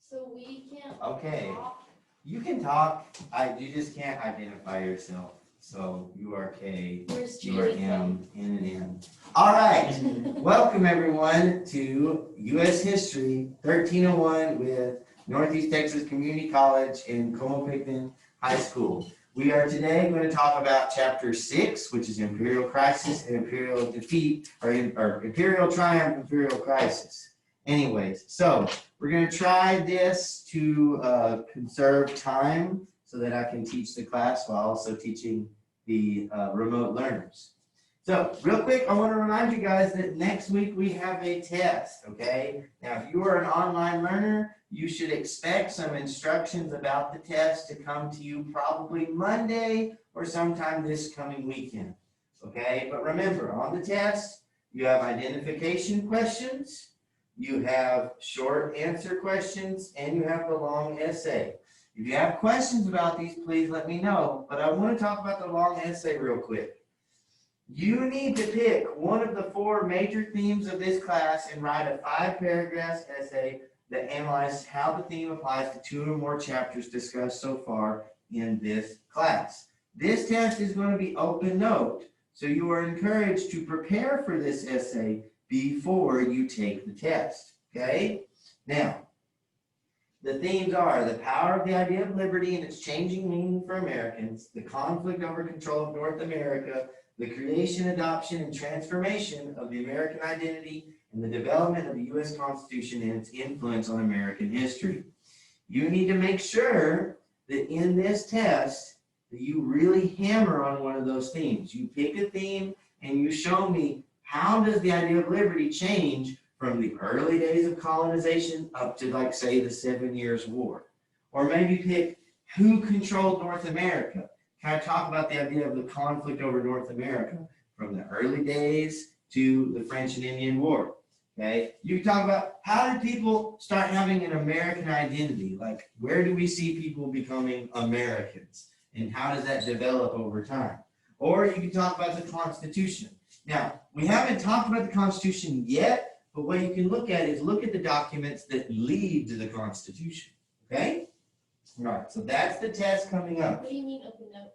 So we can't Okay. talk? You can talk. You just can't identify yourself. So you are K. Where's You are Julie? M. N and M. All right. Welcome everyone to U.S. History 1301 with Northeast Texas Community College and Como-Pickton High School. We are today going to talk about Chapter 6, which is Imperial Crisis and Imperial Defeat, or Imperial Triumph, Imperial Crisis. Anyways, so we're going to try this to conserve time so that I can teach the class while also teaching the remote learners. So real quick, I want to remind you guys that next week we have a test, okay? Now, if you are an online learner, you should expect some instructions about the test to come to you probably Monday or sometime this coming weekend, okay? But remember, on the test, you have identification questions, you have short answer questions, and you have the long essay. If you have questions about these, please let me know. But I want to talk about the long essay real quick. You need to pick one of the 4 major themes of this class and write a 5-paragraph essay that analyzes how the theme applies to 2 or more chapters discussed so far in this class. This test is going to be open note, so you are encouraged to prepare for this essay before you take the test, okay? Now, the themes are the power of the idea of liberty and its changing meaning for Americans, the conflict over control of North America, the creation, adoption, and transformation of the American identity, and the development of the U.S. Constitution and its influence on American history. You need to make sure that in this test that you really hammer on one of those themes. You pick a theme and you show me how does the idea of liberty change from the early days of colonization up to, like, say, the 7 Years' War? Or maybe pick who controlled North America. Kind of talk about the idea of the conflict over North America from the early days to the French and Indian War. Okay, you can talk about how did people start having an American identity? Like, where do we see people becoming Americans? And how does that develop over time? Or you can talk about the Constitution. Now, we haven't talked about the Constitution yet, but what you can look at is look at the documents that lead to the Constitution. Okay? All right, so that's the test coming up. What do you mean open note?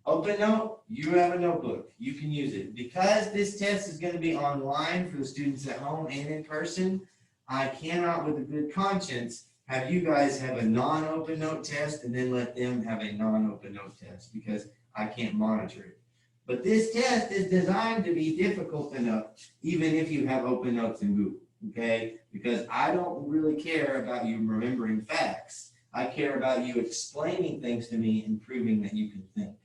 Open note, you have a notebook. You can use it. Because this test is going to be online for the students at home and in person, I cannot, with a good conscience, have you guys have a non-open note test and then let them have a non-open note test because I can't monitor it. But this test is designed to be difficult enough, even if you have open notes in Google, okay? Because I don't really care about you remembering facts. I care about you explaining things to me and proving that you can think,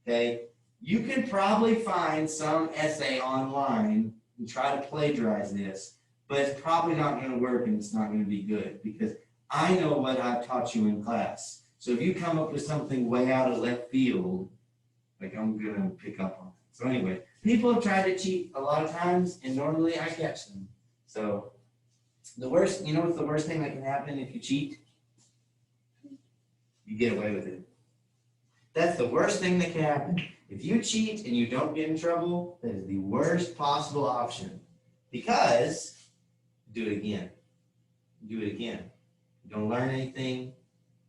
okay? You can probably find some essay online and try to plagiarize this, but it's probably not going to work and it's not going to be good because I know what I've taught you in class. So if you come up with something way out of left field, like, I'm going to pick up on it. So anyway, people have tried to cheat a lot of times, and normally I catch them. So the worst, you know what's the worst thing that can happen if you cheat? You get away with it. That's the worst thing that can happen. If you cheat and you don't get in trouble, that is the worst possible option. Because, do it again. Do it again. You don't learn anything.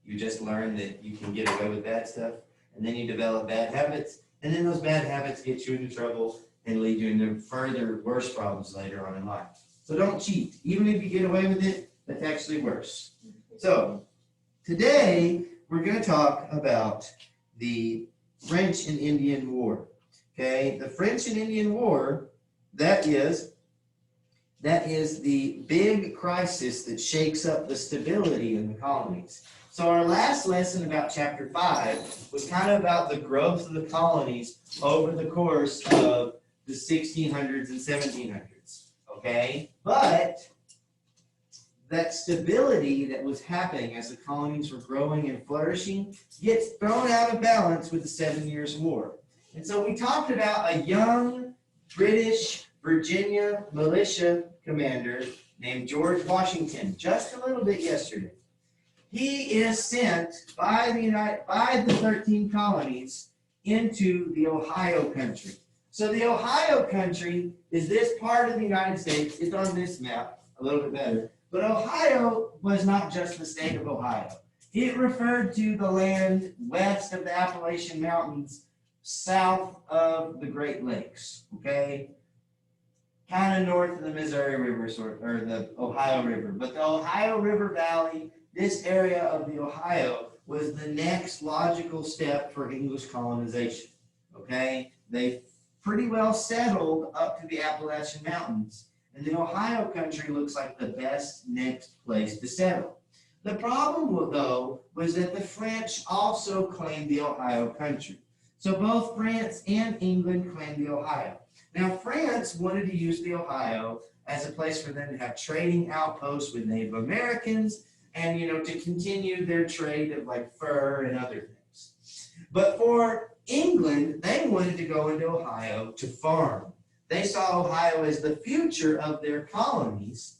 You just learn that you can get away with bad stuff. And then you develop bad habits, and then those bad habits get you into trouble and lead you into further worse problems later on in life. So don't cheat. Even if you get away with it, that's actually worse. So today we're going to talk about the French and Indian War. Okay, the French and Indian War, that is the big crisis that shakes up the stability in the colonies. So our last lesson about Chapter 5 was kind of about the growth of the colonies over the course of the 1600s and 1700s, okay? But that stability that was happening as the colonies were growing and flourishing gets thrown out of balance with the 7 Years' War. And so we talked about a young British Virginia militia commander named George Washington just a little bit yesterday. He is sent by the 13 colonies into the Ohio country. So the Ohio country is this part of the United States. It's on this map a little bit better. But Ohio was not just the state of Ohio. It referred to the land west of the Appalachian Mountains, south of the Great Lakes, okay? Kind of north of the Missouri River, or the Ohio River. But the Ohio River Valley, this area of the Ohio, was the next logical step for English colonization, okay? They pretty well settled up to the Appalachian Mountains, and the Ohio country looks like the best next place to settle. The problem, though, was that the French also claimed the Ohio country. So both France and England claimed the Ohio. Now, France wanted to use the Ohio as a place for them to have trading outposts with Native Americans and, to continue their trade of like fur and other things. But for England, they wanted to go into Ohio to farm. They saw Ohio as the future of their colonies,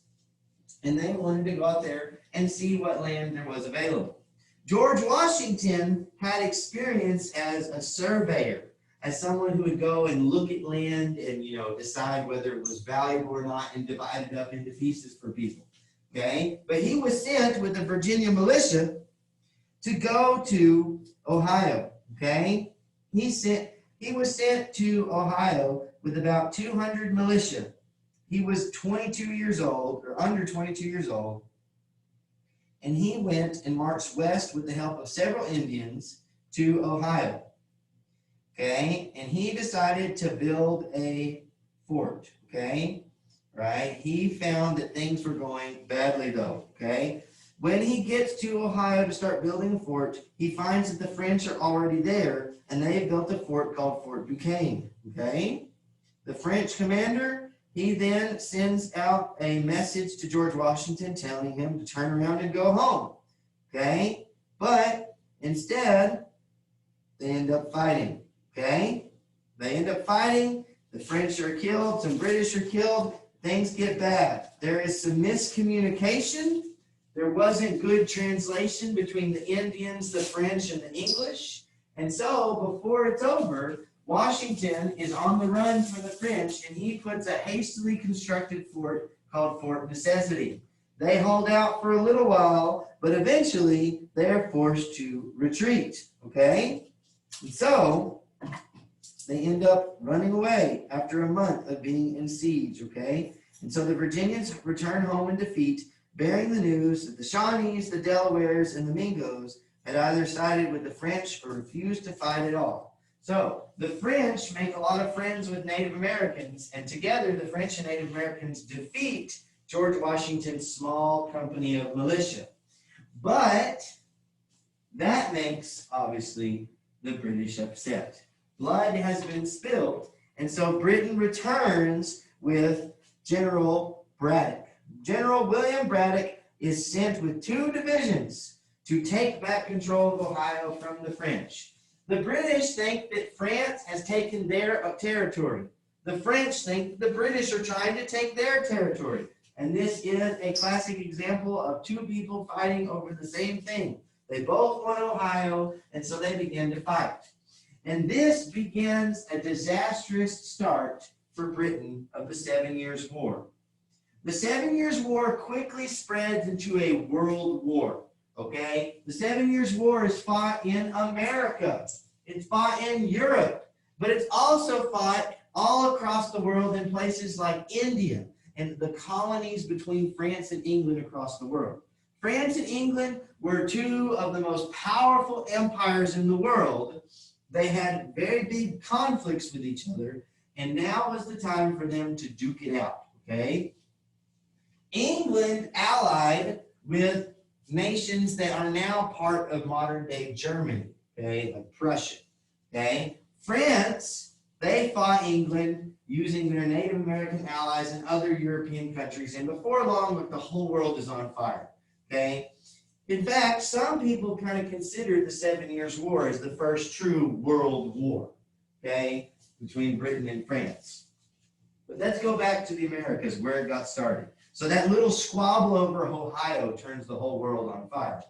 and they wanted to go out there and see what land there was available. George Washington had experience as a surveyor, as someone who would go and look at land and, decide whether it was valuable or not and divide it up into pieces for people, okay? But he was sent with the Virginia militia to go to Ohio, okay? He was sent to Ohio with about 200 militia. He was 22 years old, or under 22 years old, and he went and marched west with the help of several Indians to Ohio. Okay, and he decided to build a fort, okay, right? He found that things were going badly though, okay? When he gets to Ohio to start building a fort, he finds that the French are already there, and they have built a fort called Fort Duquesne, okay? The French commander, he then sends out a message to George Washington telling him to turn around and go home, okay? But instead, they end up fighting. Okay, they end up fighting, the French are killed, some British are killed, things get bad. There is some miscommunication, there wasn't good translation between the Indians, the French, and the English, and so before it's over, Washington is on the run for the French, and he puts a hastily constructed fort called Fort Necessity. They hold out for a little while, but eventually they are forced to retreat, okay? And so they end up running away after a month of being in siege, okay? And so the Virginians return home in defeat, bearing the news that the Shawnees, the Delawares, and the Mingos had either sided with the French or refused to fight at all. So the French make a lot of friends with Native Americans, and together the French and Native Americans defeat George Washington's small company of militia. But that makes, obviously, the British upset. Blood has been spilled, and so Britain returns with General Braddock. General William Braddock is sent with 2 divisions to take back control of Ohio from the French. The British think that France has taken their territory. The French think the British are trying to take their territory. And this is a classic example of 2 people fighting over the same thing. They both want Ohio, and so they begin to fight. And this begins a disastrous start for Britain of the 7 Years' War. The 7 Years' War quickly spreads into a world war, okay? The 7 Years' War is fought in America. It's fought in Europe, but it's also fought all across the world in places like India and the colonies between France and England across the world. France and England were 2 of the most powerful empires in the world. They had very big conflicts with each other, and now was the time for them to duke it out, okay? England allied with nations that are now part of modern-day Germany, okay, like Prussia, okay? France, they fought England using their Native American allies and other European countries, and before long, the whole world is on fire, okay? In fact, some people kind of consider the 7 Years' War as the first true world war, okay, between Britain and France. But let's go back to the Americas, where it got started. So that little squabble over Ohio turns the whole world on fire.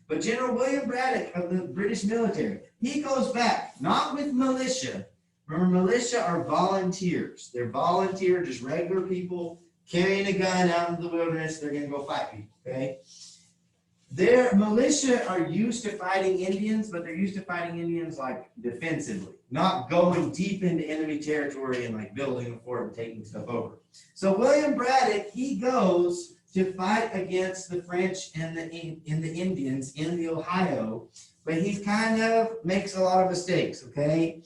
But General William Braddock of the British military, he goes back, not with militia. Remember, militia are volunteers. They're just regular people carrying a gun out into the wilderness. They're going to go fight people, okay? Their militia are used to fighting Indians, but they're used to fighting Indians like defensively, not going deep into enemy territory and like building a fort and taking stuff over. So William Braddock, he goes to fight against the French and the Indians in the Ohio, but he kind of makes a lot of mistakes, okay?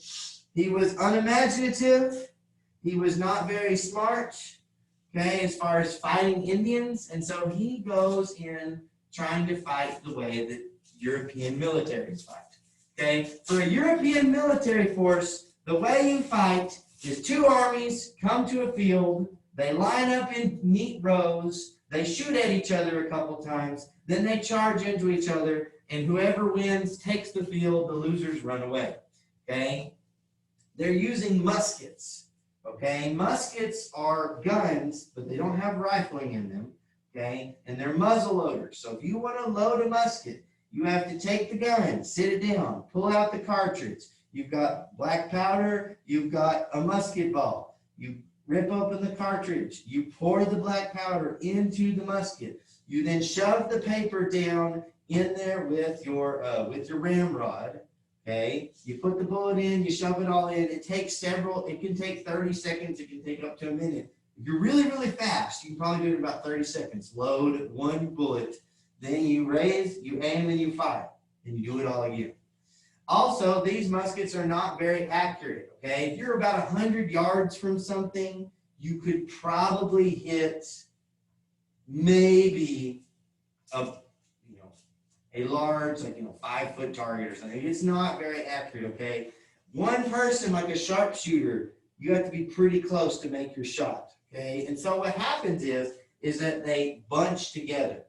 He was unimaginative. He was not very smart, okay, as far as fighting Indians, and so he goes in trying to fight the way that European militaries fight. Okay, for a European military force, the way you fight is two armies come to a field, they line up in neat rows, they shoot at each other a couple times, then they charge into each other, and whoever wins takes the field, the losers run away. Okay, they're using muskets. Okay, muskets are guns, but they don't have rifling in them. Okay, and they're muzzle loaders. So if you want to load a musket, you have to take the gun, sit it down, pull out the cartridge. You've got black powder, you've got a musket ball. You rip open the cartridge, you pour the black powder into the musket. You then shove the paper down in there with your ramrod. Okay, you put the bullet in, you shove it all in. It can take 30 seconds, it can take up to a minute. If you're really, really fast, you can probably do it in about 30 seconds. Load one bullet, then you raise, you aim, and you fire. And you do it all again. Also, these muskets are not very accurate, okay? If you're about 100 yards from something, you could probably hit maybe a large, 5-foot target or something. It's not very accurate, okay? One person, like a sharpshooter, you have to be pretty close to make your shot, okay? And so what happens is that they bunch together.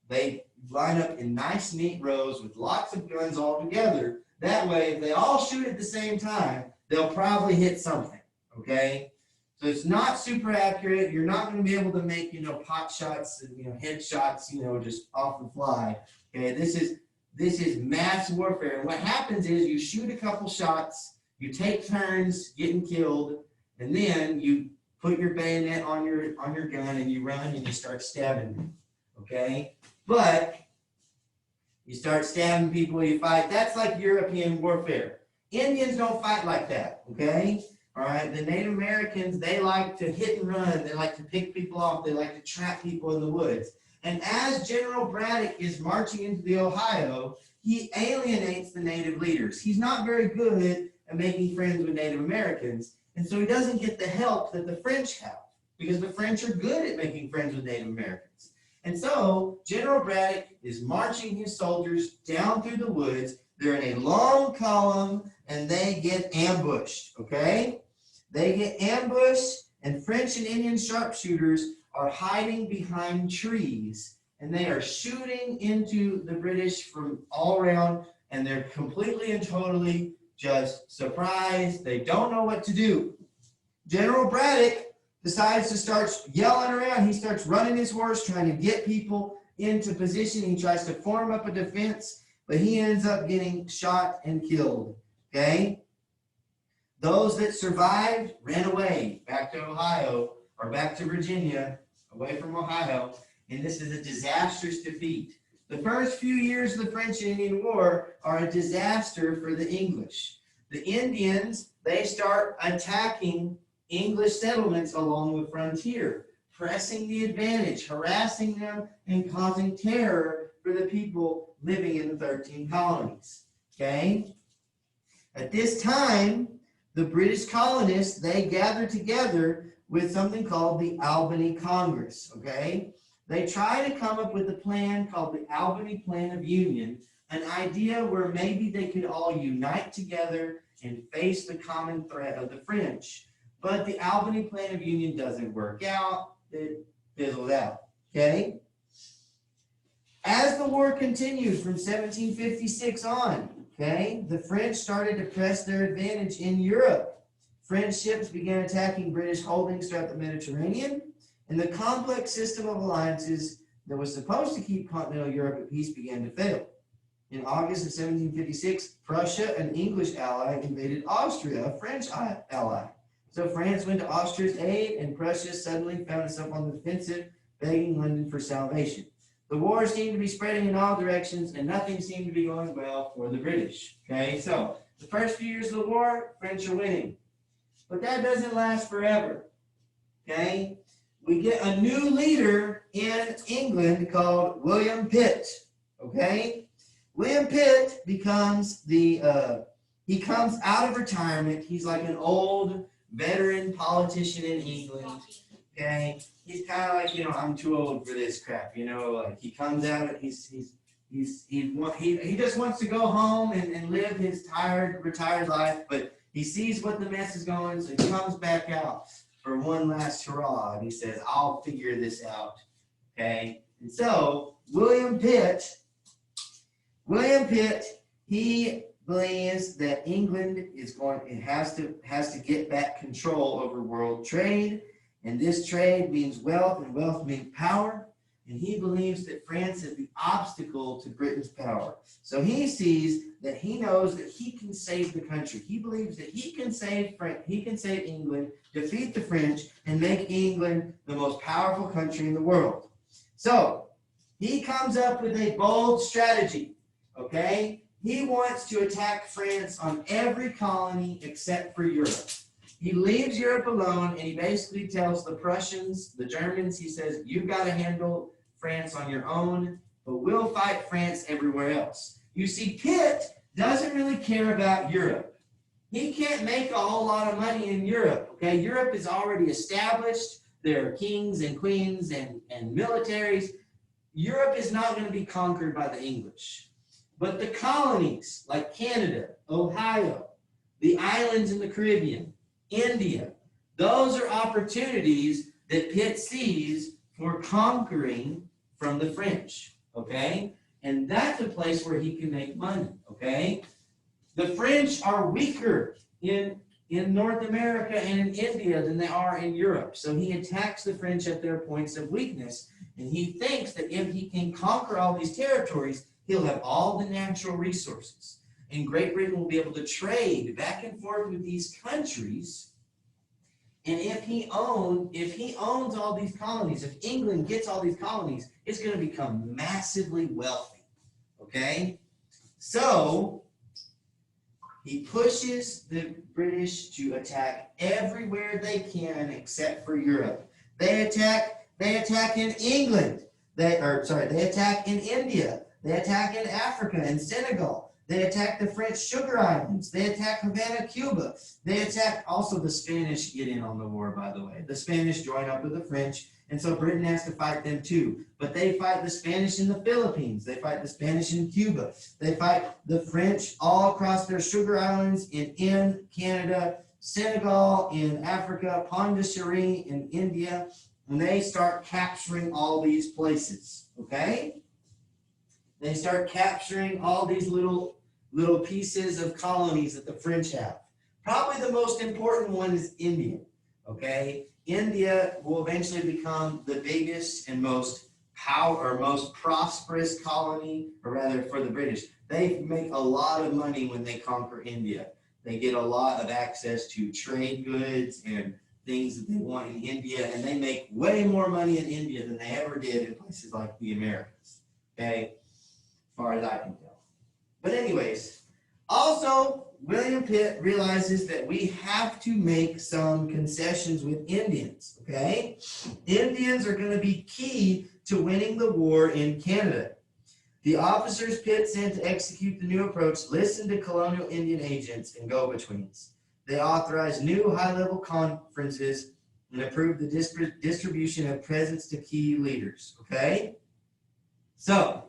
They line up in nice, neat rows with lots of guns all together. That way, if they all shoot at the same time, they'll probably hit something, okay? So it's not super accurate. You're not going to be able to make, pot shots and, head shots, just off the fly. Okay, this is mass warfare. And what happens is you shoot a couple shots, you take turns getting killed, and then you put your bayonet on your gun and you run and you start stabbing them. Okay? But you start stabbing people, you fight. That's like European warfare. Indians don't fight like that. Okay? All right, the Native Americans, they like to hit and run. They like to pick people off. They like to trap people in the woods. And as General Braddock is marching into the Ohio, he alienates the Native leaders. He's not very good at making friends with Native Americans, and so he doesn't get the help that the French have, because the French are good at making friends with Native Americans. And so General Braddock is marching his soldiers down through the woods. They're in a long column, and they get ambushed, okay? They get ambushed, and French and Indian sharpshooters are hiding behind trees, and they are shooting into the British from all around, and they're completely and totally just surprised. They don't know what to do. General Braddock decides to start yelling around. He starts running his horse, trying to get people into position. He tries to form up a defense, but he ends up getting shot and killed. Okay? Those that survived ran away back to Ohio or back to Virginia, away from Ohio, and this is a disastrous defeat. The first few years of the French and Indian War are a disaster for the English. The Indians, they start attacking English settlements along the frontier, pressing the advantage, harassing them, and causing terror for the people living in the 13 colonies. Okay? At this time, the British colonists, they gathered together with something called the Albany Congress, okay? They try to come up with a plan called the Albany Plan of Union, an idea where maybe they could all unite together and face the common threat of the French. But the Albany Plan of Union doesn't work out. It fizzled out, okay? As the war continued from 1756 on, okay, the French started to press their advantage in Europe. French ships began attacking British holdings throughout the Mediterranean, and the complex system of alliances that was supposed to keep continental Europe at peace began to fail. In August of 1756, Prussia, an English ally, invaded Austria, a French ally. So France went to Austria's aid, and Prussia suddenly found itself on the defensive, begging London for salvation. The war seemed to be spreading in all directions, and nothing seemed to be going well for the British. Okay, so the first few years of the war, French are winning. But that doesn't last forever. Okay? We get a new leader in England called William Pitt. Okay? William Pitt becomes he comes out of retirement. He's like an old veteran politician in England. Okay? He's kind of like, I'm too old for this crap, like he comes out, he just wants to go home and live his retired life, but he sees what the mess is going, so he comes back out for one last hurrah, and he says, I'll figure this out. Okay? And so William Pitt, he believes that England has to get back control over world trade. And this trade means wealth, and wealth means power. And he believes that France is the obstacle to Britain's power. So he knows that he can save the country. He believes that he can save England, defeat the French, and make England the most powerful country in the world. So he comes up with a bold strategy. Okay? He wants to attack France on every colony except for Europe. He leaves Europe alone, and he basically tells the Prussians, the Germans, he says, you've got to handle France on your own, but we'll fight France everywhere else. You see, Pitt doesn't really care about Europe. He can't make a whole lot of money in Europe, okay? Europe is already established. There are kings and queens and militaries. Europe is not going to be conquered by the English. But the colonies, like Canada, Ohio, the islands in the Caribbean, India, those are opportunities that Pitt sees for conquering from the French, okay? And that's a place where he can make money, okay? The French are weaker in North America and in India than they are in Europe. So he attacks the French at their points of weakness, and he thinks that if he can conquer all these territories, he'll have all the natural resources. And Great Britain will be able to trade back and forth with these countries. And if he owns all these colonies, if England gets all these colonies, it's going to become massively wealthy. Okay? So he pushes the British to attack everywhere they can except for Europe. They attack in England. They attack in India. They attack in Africa and Senegal. They attack the French Sugar Islands. They attack Havana, Cuba. They attack also the Spanish get in on the war, by the way. The Spanish join up with the French, and so Britain has to fight them too. But they fight the Spanish in the Philippines. They fight the Spanish in Cuba. They fight the French all across their Sugar Islands in Canada, Senegal in Africa, Pondicherry in India, and they start capturing all these places, okay? They start capturing all these little pieces of colonies that the French have. Probably the most important one is India, okay? India will eventually become the biggest and most prosperous colony, or rather for the British. They make a lot of money when they conquer India. They get a lot of access to trade goods and things that they want in India, and they make way more money in India than they ever did in places like the Americas, okay? As far as I can tell. But anyways, also, William Pitt realizes that we have to make some concessions with Indians, okay? Indians are going to be key to winning the war in Canada. The officers Pitt sent to execute the new approach listened to colonial Indian agents and go-betweens. They authorized new high-level conferences and approved the distribution of presents to key leaders, okay? So,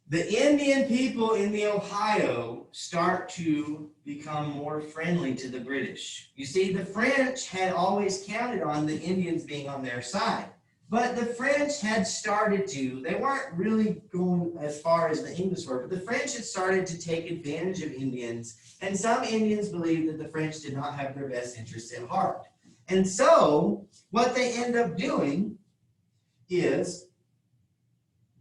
the Indian people in the Ohio start to become more friendly to the British. You see, the French had always counted on the Indians being on their side. But the French had started to, they weren't really going as far as the English were, but the French had started to take advantage of Indians, and some Indians believed that the French did not have their best interests at heart. And so, what they end up doing is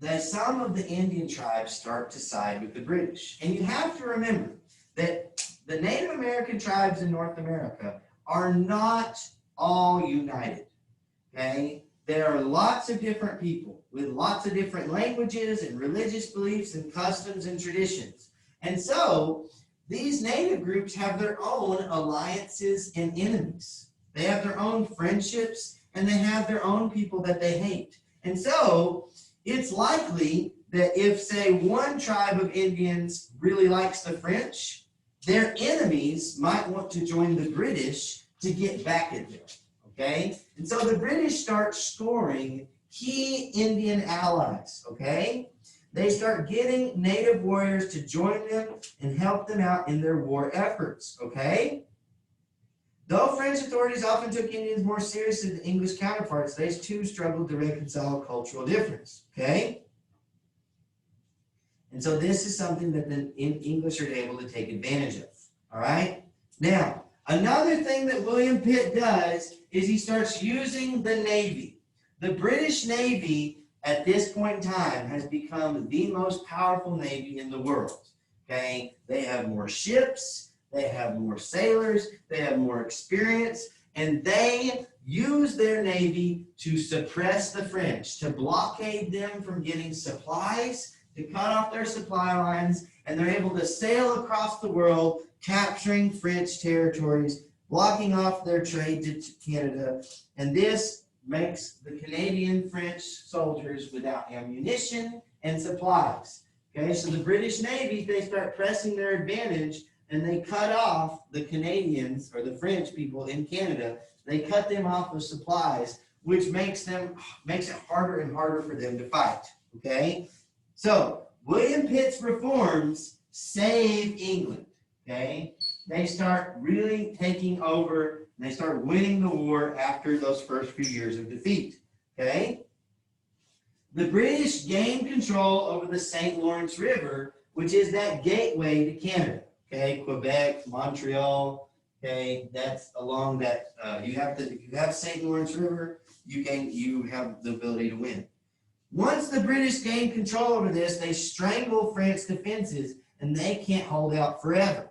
that some of the Indian tribes start to side with the British. And you have to remember that the Native American tribes in North America are not all united, okay? there are lots of different people with lots of different languages and religious beliefs and customs and traditions. And so these native groups have their own alliances and enemies. They have their own friendships and they have their own people that they hate. And so it's likely that if, say, one tribe of Indians really likes the French, their enemies might want to join the British to get back at them, okay? And so the British start scoring key Indian allies, okay? They start getting native warriors to join them and help them out in their war efforts, okay? Though French authorities often took Indians more seriously than English counterparts, they too struggled to reconcile cultural difference, okay? And so this is something that the English are able to take advantage of, all right? Now, another thing that William Pitt does is he starts using the Navy. The British Navy at this point in time has become the most powerful Navy in the world, okay? They have more ships, they have more sailors, they have more experience, and they use their Navy to suppress the French, to blockade them from getting supplies, to cut off their supply lines, and they're able to sail across the world, capturing French territories, blocking off their trade to Canada, and this makes the Canadian French soldiers without ammunition and supplies. Okay, so the British Navy, they start pressing their advantage, and they cut off the Canadians, or the French people in Canada, they cut them off of supplies, which makes it harder and harder for them to fight, okay? So, William Pitt's reforms save England, okay? They start really taking over, and they start winning the war after those first few years of defeat, okay? The British gained control over the St. Lawrence River, which is that gateway to Canada, okay? Quebec, Montreal, okay? That's along that, if you have St. Lawrence River, you have the ability to win. Once the British gain control over this, they strangle France's defenses, and they can't hold out forever.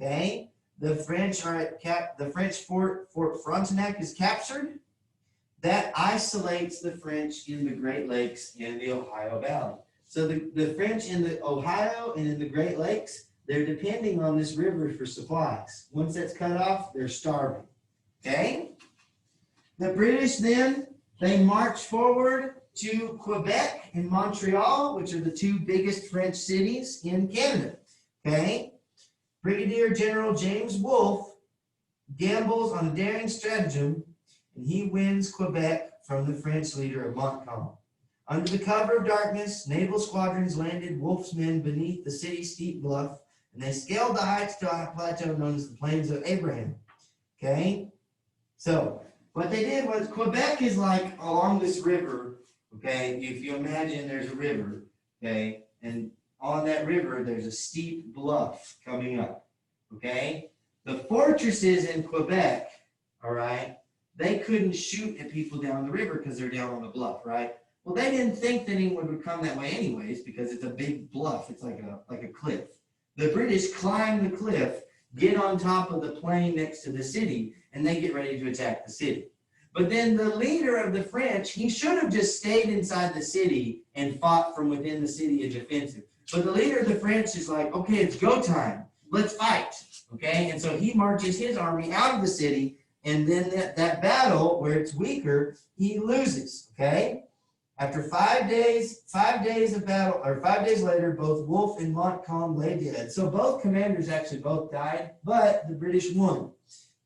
Okay, the French Fort Frontenac is captured. That isolates the French in the Great Lakes and the Ohio Valley. So the French in the Ohio and in the Great Lakes, they're depending on this river for supplies. Once that's cut off, they're starving. Okay, the British then, they march forward to Quebec and Montreal, which are the two biggest French cities in Canada, okay? Brigadier General James Wolfe gambles on a daring stratagem, and he wins Quebec from the French leader of Montcalm. Under the cover of darkness, naval squadrons landed Wolfe's men beneath the city's steep bluff, and they scaled the heights to a plateau known as the Plains of Abraham, okay? So, what they did was, Quebec is like along this river. Okay, if you imagine there's a river, okay, and on that river there's a steep bluff coming up, okay? The fortresses in Quebec, all right, they couldn't shoot at people down the river because they're down on the bluff, right? Well, they didn't think that anyone would come that way anyways because it's a big bluff. It's like a cliff. The British climb the cliff, get on top of the plain next to the city, and they get ready to attack the city. But then the leader of the French, he should have just stayed inside the city and fought from within the city a defensive. But the leader of the French is like, okay, it's go time. Let's fight. Okay, and so he marches his army out of the city, and then that battle where it's weaker, he loses. Okay, after 5 days of battle, or 5 days later, both Wolfe and Montcalm lay dead. So both commanders actually both died, but the British won.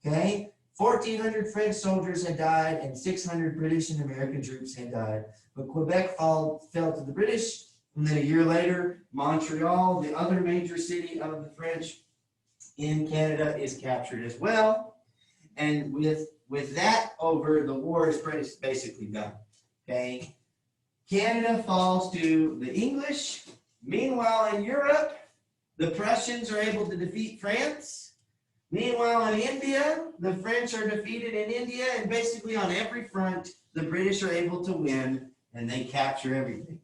Okay. 1,400 French soldiers had died and 600 British and American troops had died. But Quebec fell to the British, and then a year later, Montreal, the other major city of the French in Canada, is captured as well. And with that over, the war is basically done. Okay, Canada falls to the English. Meanwhile, in Europe, the Prussians are able to defeat France. Meanwhile, in India, the French are defeated in India, and basically on every front, the British are able to win, and they capture everything.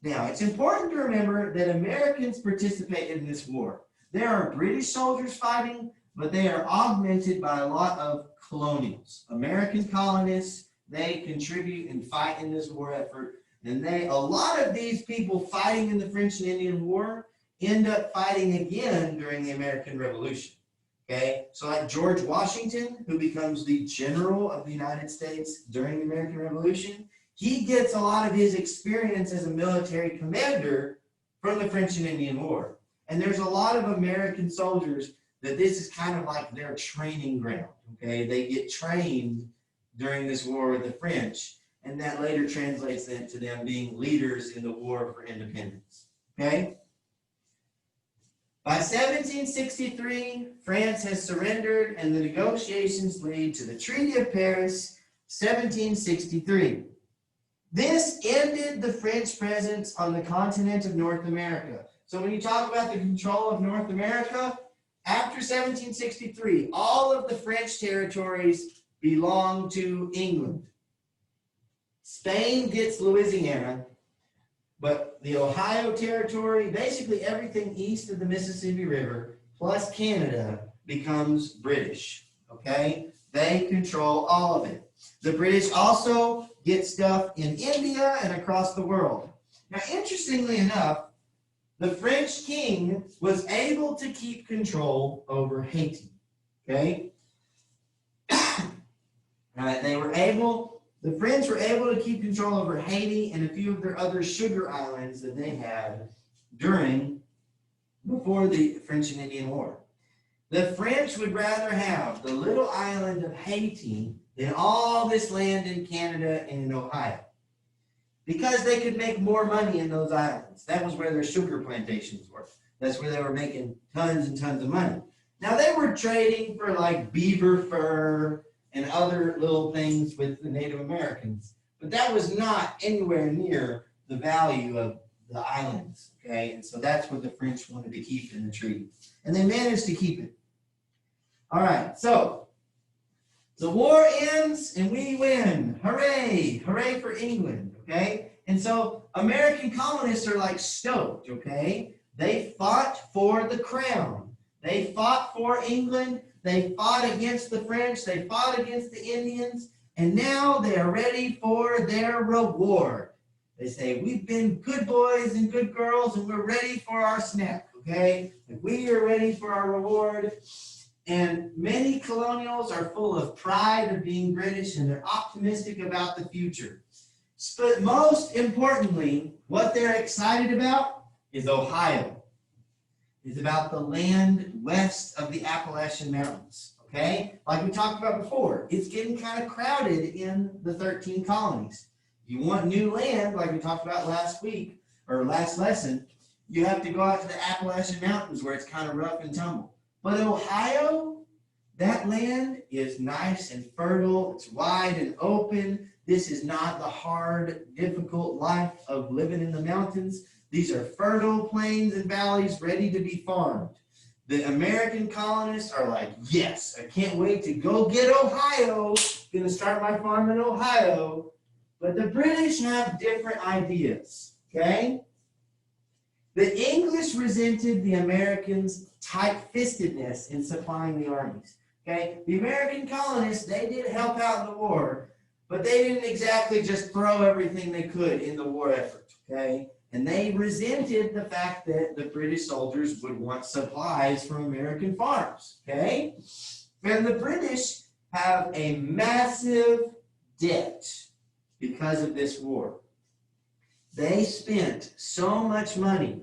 Now, it's important to remember that Americans participated in this war. There are British soldiers fighting, but they are augmented by a lot of colonials, American colonists, they contribute and fight in this war effort. And a lot of these people fighting in the French and Indian War end up fighting again during the American Revolution. Okay, so like George Washington, who becomes the general of the United States during the American Revolution, he gets a lot of his experience as a military commander from the French and Indian War. And there's a lot of American soldiers that this is kind of like their training ground. Okay, they get trained during this war with the French, and that later translates into them being leaders in the war for independence. Okay. By 1763, France has surrendered, and the negotiations lead to the Treaty of Paris, 1763. This ended the French presence on the continent of North America. So when you talk about the control of North America, after 1763, all of the French territories belong to England. Spain gets Louisiana, but the Ohio Territory, basically everything east of the Mississippi River, plus Canada, becomes British, okay? They control all of it. The British also get stuff in India and across the world. Now, interestingly enough, the French king was able to keep control over Haiti, okay? The French were able to keep control over Haiti and a few of their other sugar islands that they had before the French and Indian War. The French would rather have the little island of Haiti than all this land in Canada and in Ohio, because they could make more money in those islands. That was where their sugar plantations were. That's where they were making tons and tons of money. Now, they were trading for like beaver fur and other little things with the Native Americans, but that was not anywhere near the value of the islands, okay? And so that's what the French wanted to keep in the treaty, and they managed to keep it. All right, so the war ends and we win. Hooray, hooray for England, okay? And so American colonists are like stoked, okay? They fought for the crown. They fought for England. They fought against the French, they fought against the Indians, and now they are ready for their reward. They say, we've been good boys and good girls, and we're ready for our snack, okay? We are ready for our reward. And many colonials are full of pride of being British, and they're optimistic about the future. But most importantly, what they're excited about is Ohio. Is about the land west of the Appalachian Mountains, okay? Like we talked about before, it's getting kind of crowded in the 13 colonies. If you want new land, like we talked about last week, or last lesson, you have to go out to the Appalachian Mountains where it's kind of rough and tumble. But Ohio, that land is nice and fertile, it's wide and open. This is not the hard, difficult life of living in the mountains. These are fertile plains and valleys ready to be farmed. The American colonists are like, yes, I can't wait to go get Ohio. I'm going to start my farm in Ohio. But the British have different ideas, okay? The English resented the Americans' tight-fistedness in supplying the armies, okay? The American colonists, they did help out in the war, but they didn't exactly just throw everything they could in the war effort, okay? And they resented the fact that the British soldiers would want supplies from American farms, okay? And the British have a massive debt because of this war. They spent so much money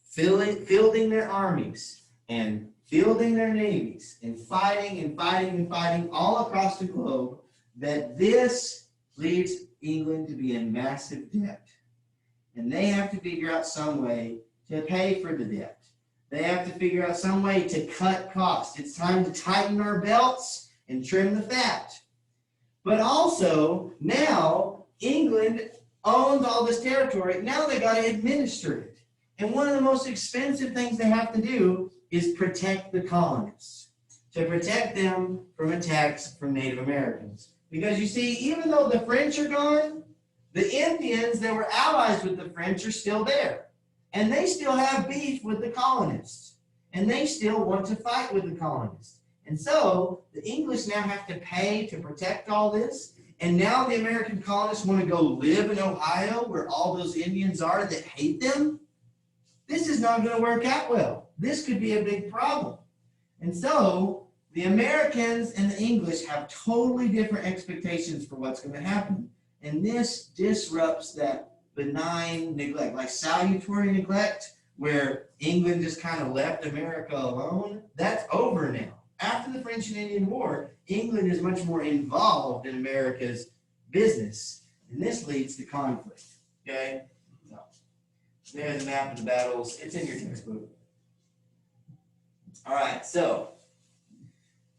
fielding their armies and fielding their navies and fighting all across the globe that this leaves England to be in massive debt. And they have to figure out some way to pay for the debt. They have to figure out some way to cut costs. It's time to tighten our belts and trim the fat. But also, now England owns all this territory. Now they got to administer it. And one of the most expensive things they have to do is protect the colonists, to protect them from attacks from Native Americans. Because you see, even though the French are gone, the Indians that were allies with the French are still there. And they still have beef with the colonists. And they still want to fight with the colonists. And so the English now have to pay to protect all this. And now the American colonists want to go live in Ohio where all those Indians are that hate them. This is not going to work out well. This could be a big problem. And so the Americans and the English have totally different expectations for what's going to happen. And this disrupts that benign neglect, like salutary neglect, where England just kind of left America alone. That's over now. After the French and Indian War, England is much more involved in America's business, and this leads to conflict. Okay? So, there's a map of the battles. It's in your textbook. All right, so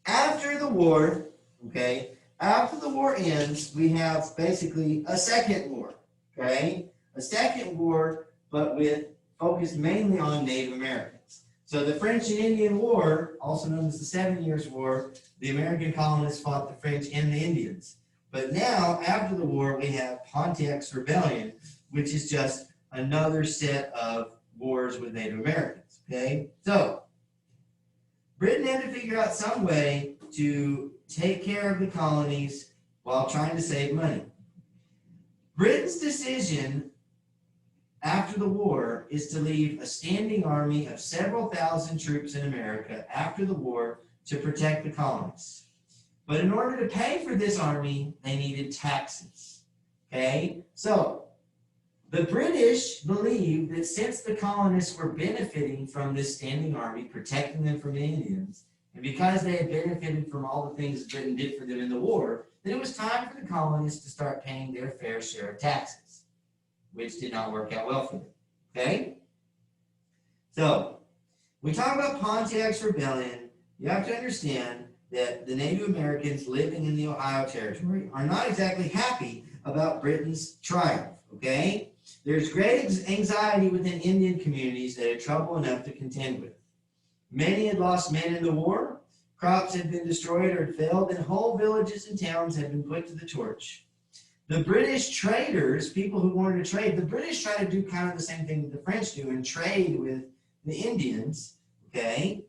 after the war, okay, after the war ends, we have basically a second war, okay? A second war, but focused mainly on Native Americans. So the French and Indian War, also known as the 7 Years' War, the American colonists fought the French and the Indians. But now, after the war, we have Pontiac's Rebellion, which is just another set of wars with Native Americans, okay? So, Britain had to figure out some way to take care of the colonies while trying to save money. Britain's decision after the war is to leave a standing army of several thousand troops in America after the war to protect the colonies. But in order to pay for this army, they needed taxes. Okay? So, the British believed that since the colonists were benefiting from this standing army, protecting them from the Indians, and because they had benefited from all the things Britain did for them in the war, that it was time for the colonists to start paying their fair share of taxes, which did not work out well for them. Okay? So, we talk about Pontiac's Rebellion. You have to understand that the Native Americans living in the Ohio Territory are not exactly happy about Britain's triumph. Okay? There's great anxiety within Indian communities that had trouble enough to contend with. Many had lost men in the war, crops had been destroyed or had failed, and whole villages and towns had been put to the torch. The British traders, people who wanted to trade, the British try to do kind of the same thing that the French do and trade with the Indians, okay?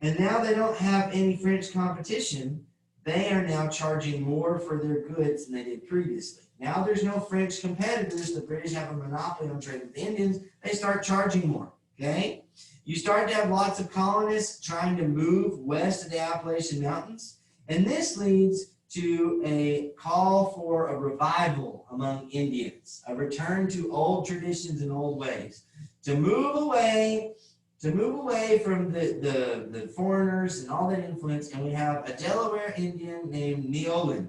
And now they don't have any French competition. They are now charging more for their goods than they did previously. Now there's no French competitors. The British have a monopoly on trade with the Indians. They start charging more, okay? You start to have lots of colonists trying to move west of the Appalachian Mountains. And this leads to a call for a revival among Indians, a return to old traditions and old ways, to move away from the foreigners and all that influence. And we have a Delaware Indian named Neolin.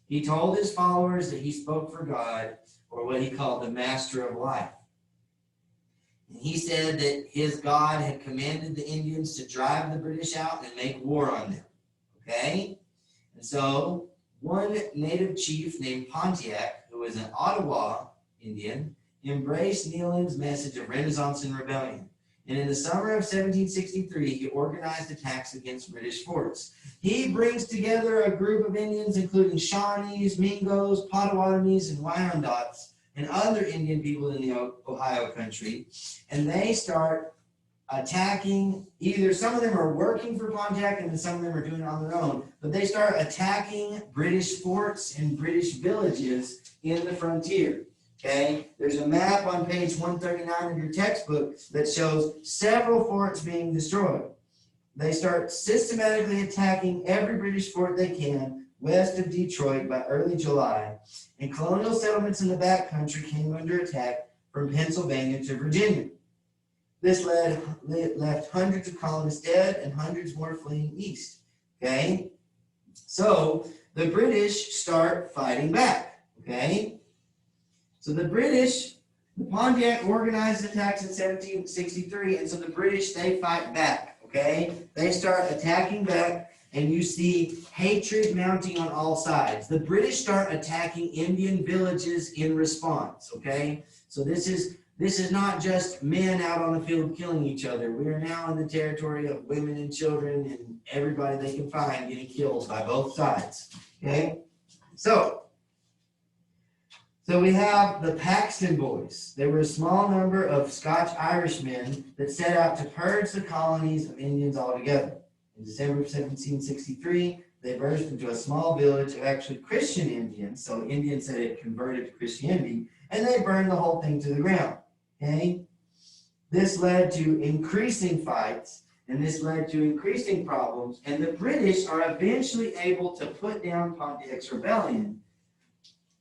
He told his followers that he spoke for God, or what he called the Master of Life. And he said that his God had commanded the Indians to drive the British out and make war on them. Okay? And so, one native chief named Pontiac, who was an Ottawa Indian, embraced Neolin's message of Renaissance and rebellion. And in the summer of 1763, he organized attacks against British forts. He brings together a group of Indians, including Shawnees, Mingos, Potawatomis, and Wyandots, and other Indian people in the Ohio country. And they start attacking, either some of them are working for Pontiac and then some of them are doing it on their own, but they start attacking British forts and British villages in the frontier. Okay, there's a map on page 139 of your textbook that shows several forts being destroyed. They start systematically attacking every British fort they can west of Detroit by early July, and colonial settlements in the backcountry came under attack from Pennsylvania to Virginia. This left hundreds of colonists dead and hundreds more fleeing east. Okay, so the British start fighting back. Okay. So the Pontiac organized attacks in 1763, and so the British, they fight back, okay? They start attacking back, and you see hatred mounting on all sides. The British start attacking Indian villages in response, okay? So this is not just men out on the field killing each other. We are now in the territory of women and children and everybody they can find getting killed by both sides, okay? So we have the Paxton Boys. They were a small number of Scotch-Irishmen that set out to purge the colonies of Indians altogether. In December of 1763, they burst into a small village of actually Christian Indians. So Indians that had converted to Christianity, and they burned the whole thing to the ground. Okay? This led to increasing fights, and this led to increasing problems, and the British are eventually able to put down Pontiac's rebellion.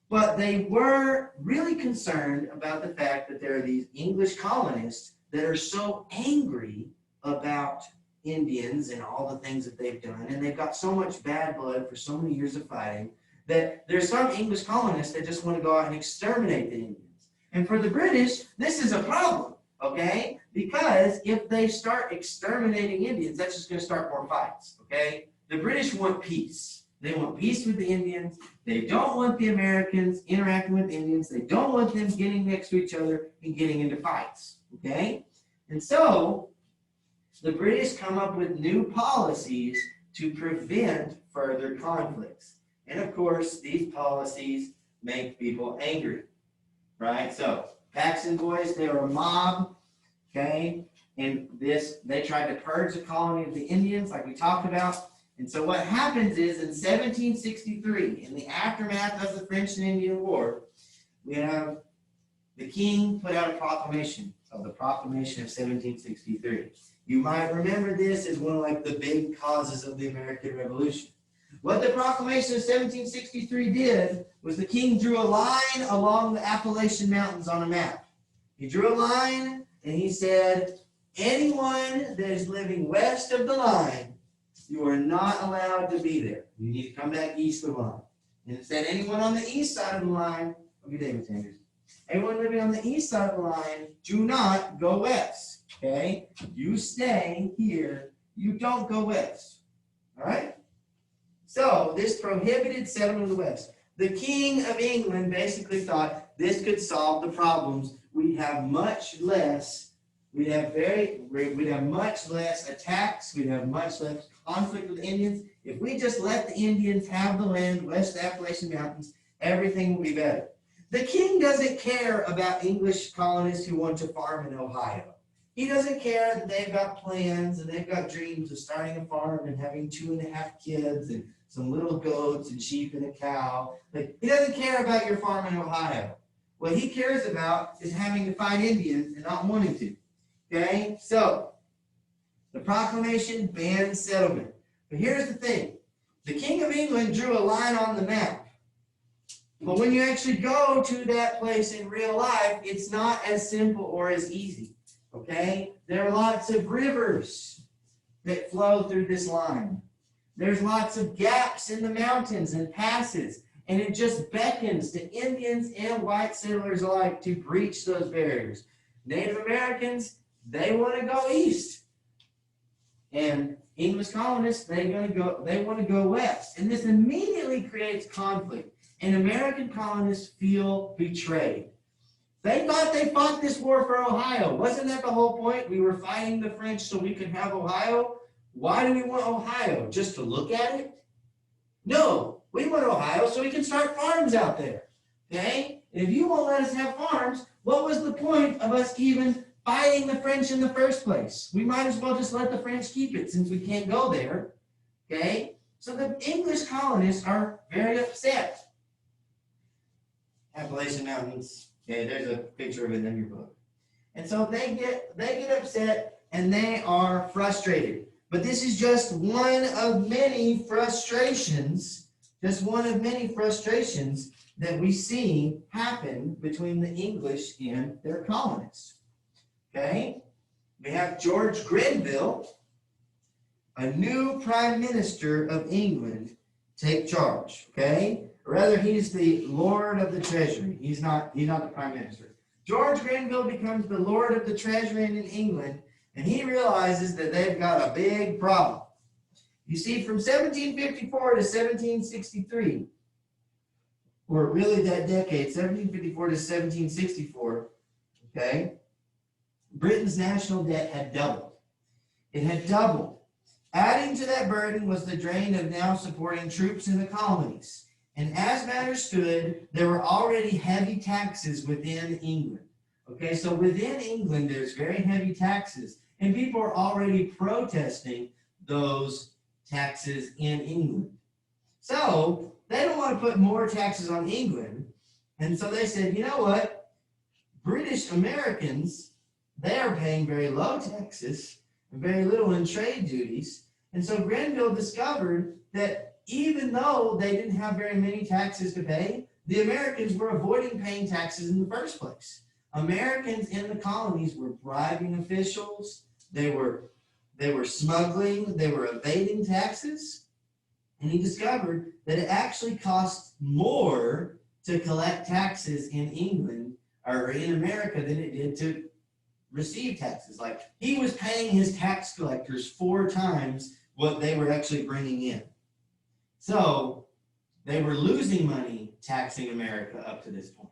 But they were really concerned about the fact that there are these English colonists that are so angry about Indians and all the things that they've done, and they've got so much bad blood for so many years of fighting, that there's some English colonists that just want to go out and exterminate the Indians. And for the British, this is a problem, okay? Because if they start exterminating Indians, that's just going to start more fights, okay? The British want peace. They want peace with the Indians. They don't want the Americans interacting with Indians. They don't want them getting next to each other and getting into fights, okay? And so the British come up with new policies to prevent further conflicts. And of course, these policies make people angry, right? So Paxton Boys, they were a mob, okay? And they tried to purge the colony of the Indians, like we talked about. And so what happens is in 1763, in the aftermath of the French and Indian War, we have the king put out a proclamation of the Proclamation of 1763. You might remember this as one of like the big causes of the American Revolution. What the Proclamation of 1763 did was the king drew a line along the Appalachian Mountains on a map. He drew a line and he said, anyone that is living west of the line, you are not allowed to be there. You need to come back east of the line. And it said anyone on the east side of the line, okay, David Sanders. Anyone living on the east side of the line, do not go west. Okay? You stay here. You don't go west. All right? So this prohibited settlement of the west. The King of England basically thought this could solve the problems. We'd have much less attacks. We'd have much less conflict with Indians. If we just let the Indians have the land west of the Appalachian Mountains, everything will be better. The king doesn't care about English colonists who want to farm in Ohio. He doesn't care that they've got plans and they've got dreams of starting a farm and having 2.5 kids and some little goats and sheep and a cow. Like, he doesn't care about your farm in Ohio. What he cares about is having to fight Indians and not wanting to. Okay? So, the proclamation banned settlement. But here's the thing. The King of England drew a line on the map. But when you actually go to that place in real life, it's not as simple or as easy. Okay? There are lots of rivers that flow through this line. There's lots of gaps in the mountains and passes. And it just beckons to Indians and white settlers alike to breach those barriers. Native Americans, they want to go east. And English colonists, they want to go west. And this immediately creates conflict. And American colonists feel betrayed. They thought they fought this war for Ohio. Wasn't that the whole point? We were fighting the French so we could have Ohio. Why do we want Ohio? Just to look at it? No, we want Ohio so we can start farms out there. Okay? And if you won't let us have farms, what was the point of us even fighting the French in the first place? We might as well just let the French keep it since we can't go there. Okay? So the English colonists are very upset. Appalachian Mountains. Okay, there's a picture of it in your book. And so they get upset and they are frustrated. But this is just one of many frustrations, that we see happen between the English and their colonists. Okay? We have George Grenville, a new Prime Minister of England, take charge. Okay? Or rather, he's the Lord of the Treasury. He's not the Prime Minister. George Grenville becomes the Lord of the Treasury in England, and he realizes that they've got a big problem. You see, from 1754 to 1763, or really that decade, 1754 to 1764, okay, Britain's national debt had doubled. It had doubled. Adding to that burden was the drain of now supporting troops in the colonies. And as matters stood, there were already heavy taxes within England. Okay, so within England, there's very heavy taxes. And people are already protesting those taxes in England. So they don't want to put more taxes on England. And so they said, you know what? British Americans, they are paying very low taxes and very little in trade duties. And so Grenville discovered that even though they didn't have very many taxes to pay, the Americans were avoiding paying taxes in the first place. Americans in the colonies were bribing officials, they were smuggling, they were evading taxes, and he discovered that it actually cost more to collect taxes in England or in America than it did to receive taxes. Like, he was paying his tax collectors 4 times what they were actually bringing in. So they were losing money taxing America up to this point.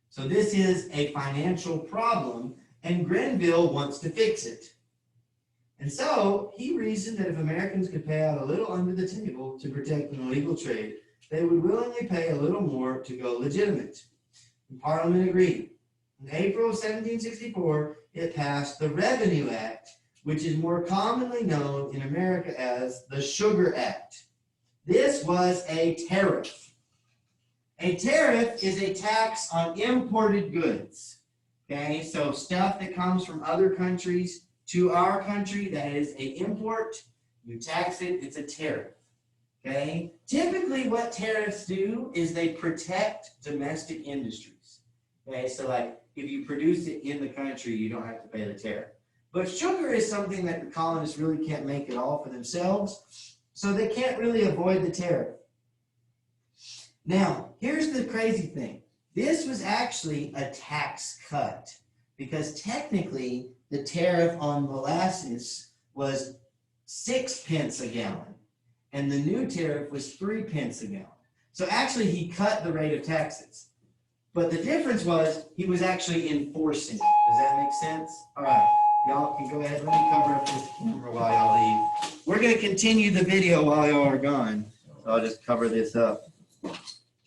So this is a financial problem, and Grenville wants to fix it. And so he reasoned that if Americans could pay out a little under the table to protect an illegal trade, they would willingly pay a little more to go legitimate. And Parliament agreed. In April of 1764, it passed the Revenue Act, which is more commonly known in America as the Sugar Act. This was a tariff. A tariff is a tax on imported goods. Okay, so stuff that comes from other countries to our country, that is an import, you tax it, it's a tariff. Okay, typically what tariffs do is they protect domestic industries. Okay, so like if you produce it in the country, you don't have to pay the tariff. But sugar is something that the colonists really can't make it all for themselves, so they can't really avoid the tariff. Now, here's the crazy thing. This was actually a tax cut because technically the tariff on molasses was 6 pence a gallon and the new tariff was 3 pence a gallon. So actually he cut the rate of taxes. But the difference was he was actually enforcing it. Does that make sense? All right, y'all can go ahead. Let me cover up this camera while y'all leave. We're going to continue the video while y'all are gone. So I'll just cover this up.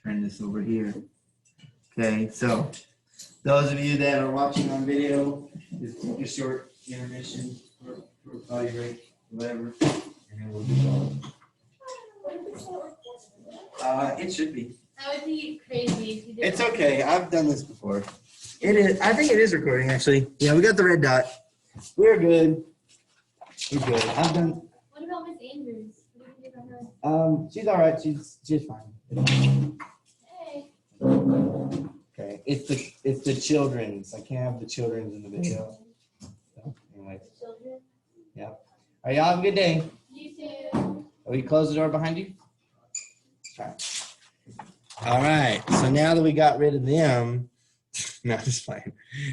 Turn this over here. Okay, so those of you that are watching on video, just take a short intermission or coffee break, whatever, and then we'll be going. It should be. That would be crazy if you did. It's okay. I've done this before. It is. I think it is recording, actually. Yeah, we got the red dot. We're good. We're good. I've done. What about Miss Andrews? What do you think about her? She's all right. She's fine. Hey. Okay. It's the children's. I can't have the children's in the video. So, anyway. Children. Yeah. All right, y'all have a good day. You too. Will you close the door behind you? All right. All right. So now that we got rid of them, no, it's fine.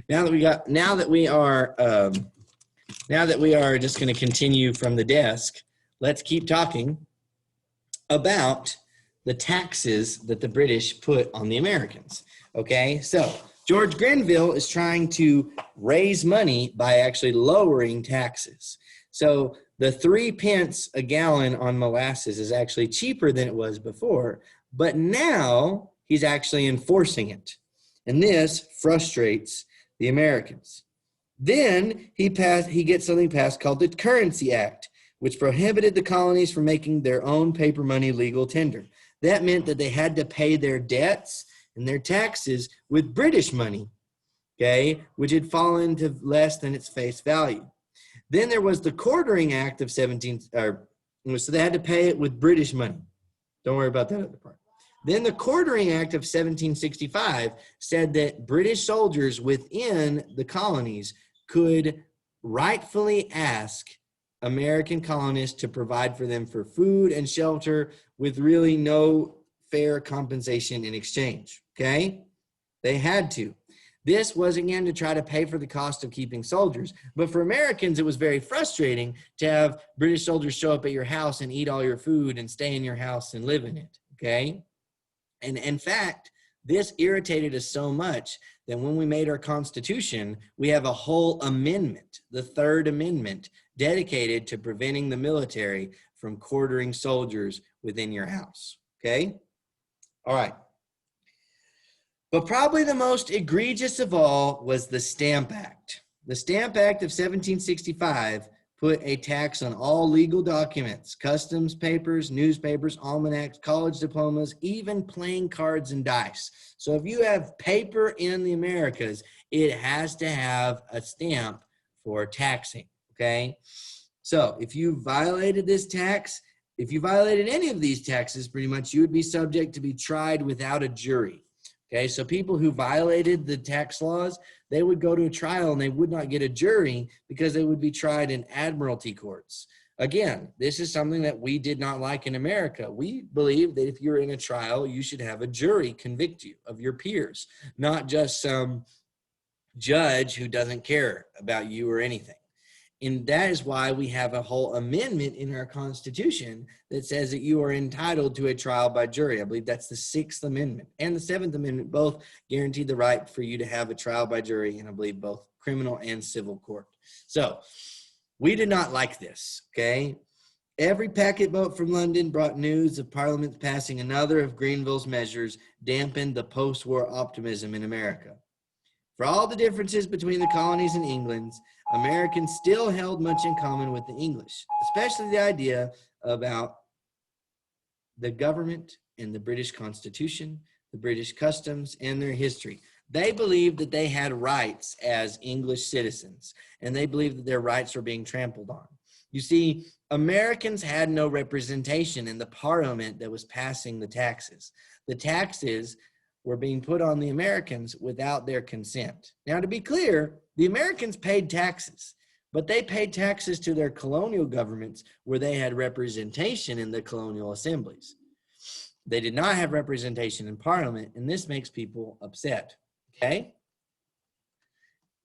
Now that we are just going to continue from the desk, let's keep talking about the taxes that the British put on the Americans. Okay, so George Grenville is trying to raise money by actually lowering taxes. So the 3 pence a gallon on molasses is actually cheaper than it was before, but now he's actually enforcing it. And this frustrates the Americans. Then he gets something passed called the Currency Act, which prohibited the colonies from making their own paper money legal tender. That meant that they had to pay their debts and their taxes with British money, okay, which had fallen to less than its face value. Then there was the Quartering Act of so they had to pay it with British money. Don't worry about that other part. Then the Quartering Act of 1765 said that British soldiers within the colonies could rightfully ask American colonists to provide for them for food and shelter with really no fair compensation in exchange, okay? They had to. This was, again, to try to pay for the cost of keeping soldiers. But for Americans, it was very frustrating to have British soldiers show up at your house and eat all your food and stay in your house and live in it, okay? And in fact, this irritated us so much that when we made our Constitution, we have a whole amendment, the Third Amendment, dedicated to preventing the military from quartering soldiers within your house, okay? All right. But probably the most egregious of all was the Stamp Act. The Stamp Act of 1765 put a tax on all legal documents, customs papers, newspapers, almanacs, college diplomas, even playing cards and dice. So if you have paper in the Americas, it has to have a stamp for taxing, okay? So if you violated this tax, if you violated any of these taxes, pretty much you would be subject to be tried without a jury. Okay, so people who violated the tax laws, they would go to a trial and they would not get a jury because they would be tried in admiralty courts. Again, this is something that we did not like in America. We believe that if you're in a trial, you should have a jury convict you of your peers, not just some judge who doesn't care about you or anything. And that is why we have a whole amendment in our Constitution that says that you are entitled to a trial by jury. I believe that's the 6th Amendment. And the 7th Amendment both guarantee the right for you to have a trial by jury in, I believe, both criminal and civil court. So we did not like this, okay? Every packet vote from London brought news of Parliament passing another of Grenville's measures, dampened the post-war optimism in America. For all the differences between the colonies and England, Americans still held much in common with the English, especially the idea about the government and the British Constitution, the British customs, and their history. They believed that they had rights as English citizens, and they believed that their rights were being trampled on. You see, Americans had no representation in the Parliament that was passing the taxes. The taxes were being put on the Americans without their consent. Now, to be clear, the Americans paid taxes, but they paid taxes to their colonial governments where they had representation in the colonial assemblies. They did not have representation in Parliament, and this makes people upset, okay?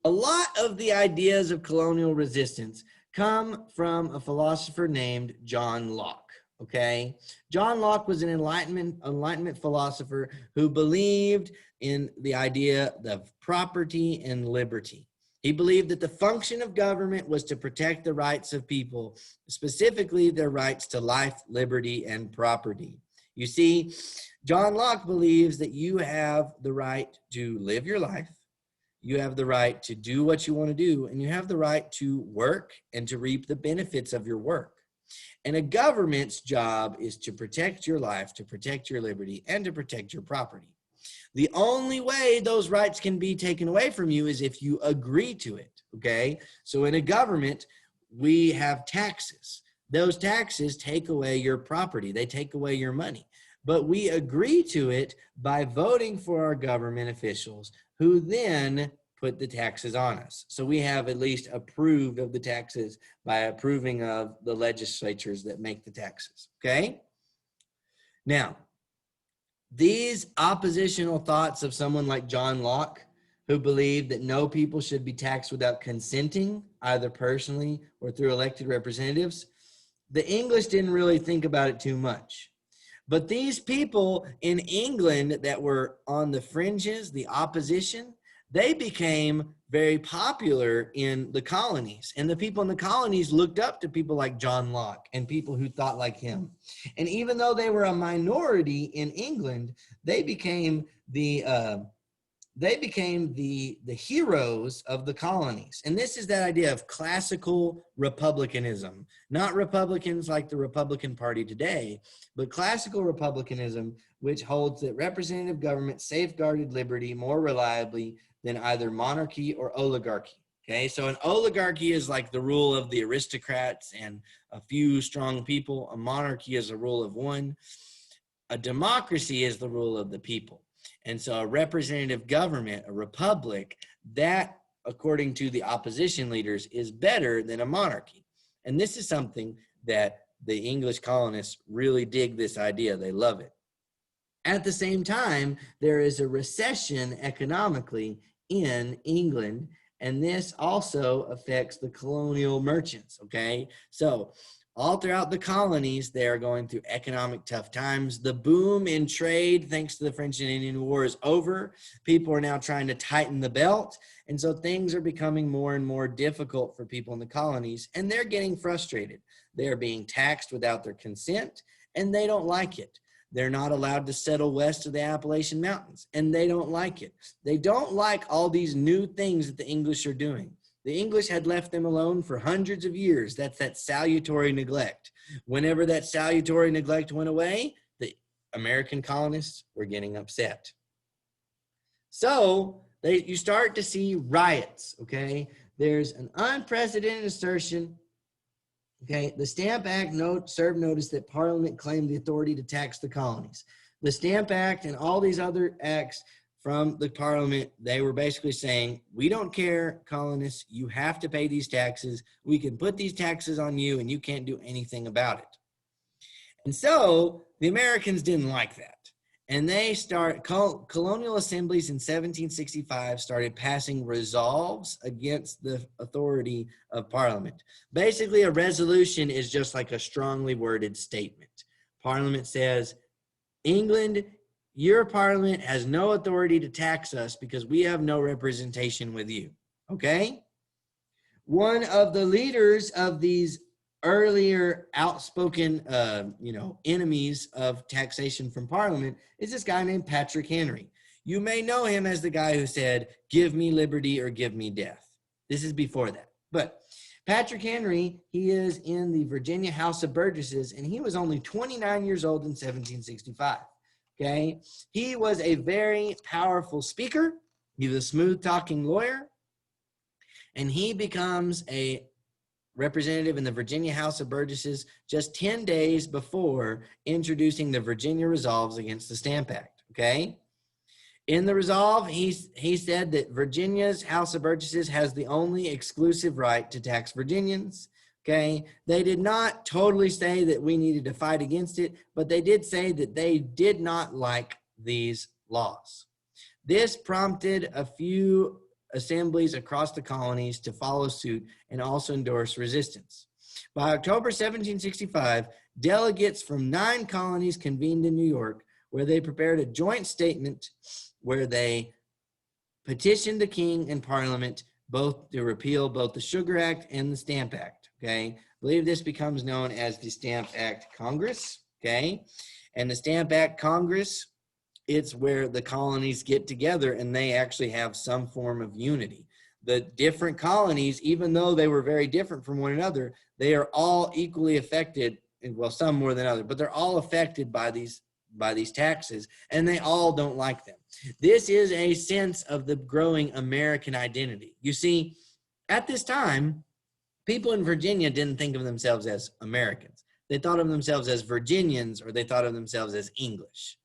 A lot of the ideas of colonial resistance come from a philosopher named John Locke. Okay, John Locke was an Enlightenment philosopher who believed in the idea of property and liberty. He believed that the function of government was to protect the rights of people, specifically their rights to life, liberty, and property. You see, John Locke believes that you have the right to live your life, you have the right to do what you want to do, and you have the right to work and to reap the benefits of your work. And a government's job is to protect your life, to protect your liberty, and to protect your property. The only way those rights can be taken away from you is if you agree to it, okay? So in a government, we have taxes. Those taxes take away your property. They take away your money. But we agree to it by voting for our government officials who then put the taxes on us. So we have at least approved of the taxes by approving of the legislatures that make the taxes, okay? Now, these oppositional thoughts of someone like John Locke, who believed that no people should be taxed without consenting, either personally or through elected representatives, the English didn't really think about it too much. But these people in England that were on the fringes, the opposition, they became very popular in the colonies. And the people in the colonies looked up to people like John Locke and people who thought like him. And even though they were a minority in England, they became the heroes of the colonies. And this is that idea of classical republicanism, not Republicans like the Republican Party today, but classical republicanism, which holds that representative government safeguarded liberty more reliably than either monarchy or oligarchy. Okay, so an oligarchy is like the rule of the aristocrats and a few strong people. A monarchy is a rule of one. A democracy is the rule of the people. And so a representative government, a republic, that, according to the opposition leaders, is better than a monarchy. And this is something that the English colonists really dig this idea. They love it. At the same time, there is a recession economically in England, and this also affects the colonial merchants, okay? So all throughout the colonies, they are going through economic tough times. The boom in trade, thanks to the French and Indian War, is over. People are now trying to tighten the belt. And so things are becoming more and more difficult for people in the colonies, and they're getting frustrated. They are being taxed without their consent, and they don't like it. They're not allowed to settle west of the Appalachian Mountains, and they don't like it. They don't like all these new things that the English are doing. The English had left them alone for hundreds of years. That's that salutary neglect. Whenever that salutary neglect went away, the American colonists were getting upset. So you start to see riots, okay? There's an unprecedented assertion. Okay, the Stamp Act served notice that Parliament claimed the authority to tax the colonies. The Stamp Act and all these other acts from the Parliament, they were basically saying, we don't care, colonists, you have to pay these taxes. We can put these taxes on you and you can't do anything about it. And so the Americans didn't like that. And they colonial assemblies in 1765 started passing resolves against the authority of Parliament. Basically, a resolution is just like a strongly worded statement. Parliament says, England, your Parliament has no authority to tax us because we have no representation with you. Okay? One of the leaders of these earlier outspoken, enemies of taxation from Parliament is this guy named Patrick Henry. You may know him as the guy who said, give me liberty or give me death. This is before that. But Patrick Henry, he is in the Virginia House of Burgesses, and he was only 29 years old in 1765. Okay? He was a very powerful speaker. He was a smooth-talking lawyer, and he becomes a representative in the Virginia House of Burgesses just 10 days before introducing the Virginia Resolves against the Stamp Act, okay? In the resolve, he said that Virginia's House of Burgesses has the only exclusive right to tax Virginians, okay? They did not totally say that we needed to fight against it, but they did say that they did not like these laws. This prompted a few assemblies across the colonies to follow suit and also endorse resistance. By October 1765, delegates from 9 colonies convened in New York, where they prepared a joint statement where they petitioned the king and Parliament both to repeal both the Sugar Act and the Stamp Act. Okay, I believe this becomes known as the Stamp Act Congress. Okay, and the Stamp Act Congress, it's where the colonies get together and they actually have some form of unity. The different colonies, even though they were very different from one another, they are all equally affected, well, some more than others, but they're all affected by these taxes, and they all don't like them. This is a sense of the growing American identity. You see, at this time, people in Virginia didn't think of themselves as Americans. They thought of themselves as Virginians, or they thought of themselves as English.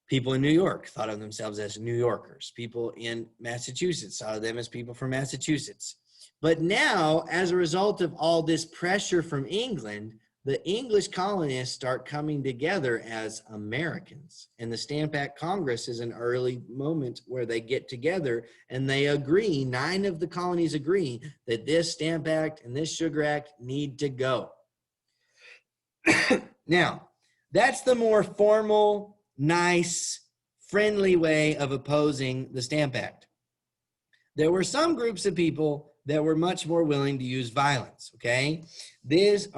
People in New York thought of themselves as New Yorkers. People in Massachusetts saw them as people from Massachusetts. But now, as a result of all this pressure from England, the English colonists start coming together as Americans. And the Stamp Act Congress is an early moment where they get together and they agree, 9 of the colonies agree, that this Stamp Act and this Sugar Act need to go. Now, that's the more formal, nice, friendly way of opposing the Stamp Act. There were some groups of people that were much more willing to use violence, okay? These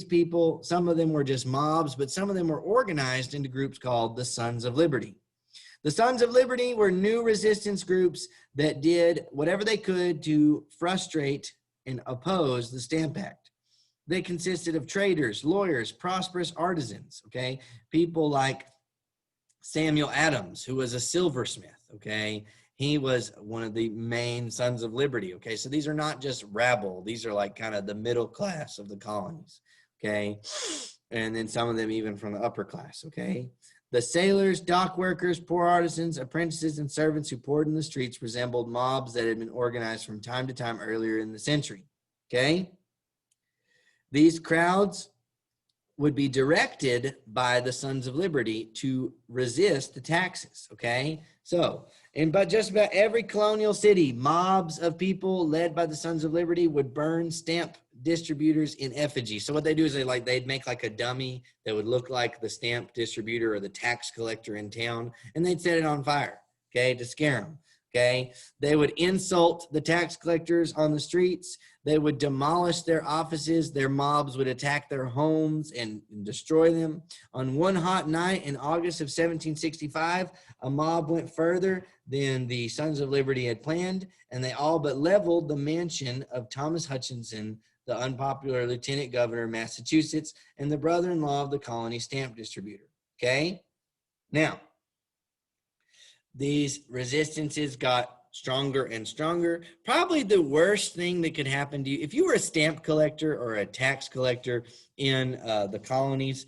people, some of them were just mobs, but some of them were organized into groups called the Sons of Liberty. The Sons of Liberty were new resistance groups that did whatever they could to frustrate and oppose the Stamp Act. They consisted of traders, lawyers, prosperous artisans, okay? People like Samuel Adams, who was a silversmith, okay? He was one of the main Sons of Liberty, okay? So these are not just rabble. These are like kind of the middle class of the colonies, okay? And then some of them even from the upper class, okay? The sailors, dock workers, poor artisans, apprentices, and servants who poured in the streets resembled mobs that had been organized from time to time earlier in the century, okay? These crowds would be directed by the Sons of Liberty to resist the taxes, okay? So, but just about every colonial city, mobs of people led by the Sons of Liberty would burn stamp distributors in effigy. So what they do is they'd make like a dummy that would look like the stamp distributor or the tax collector in town, and they'd set it on fire, okay, to scare them. Okay, they would insult the tax collectors on the streets. They would demolish their offices. Their mobs would attack their homes and destroy them. On one hot night in August of 1765, a mob went further than the Sons of Liberty had planned, and they all but leveled the mansion of Thomas Hutchinson, the unpopular lieutenant governor of Massachusetts, and the brother-in-law of the colony stamp distributor. Okay, now, these resistances got stronger and stronger. Probably the worst thing that could happen to you, if you were a stamp collector or a tax collector in the colonies,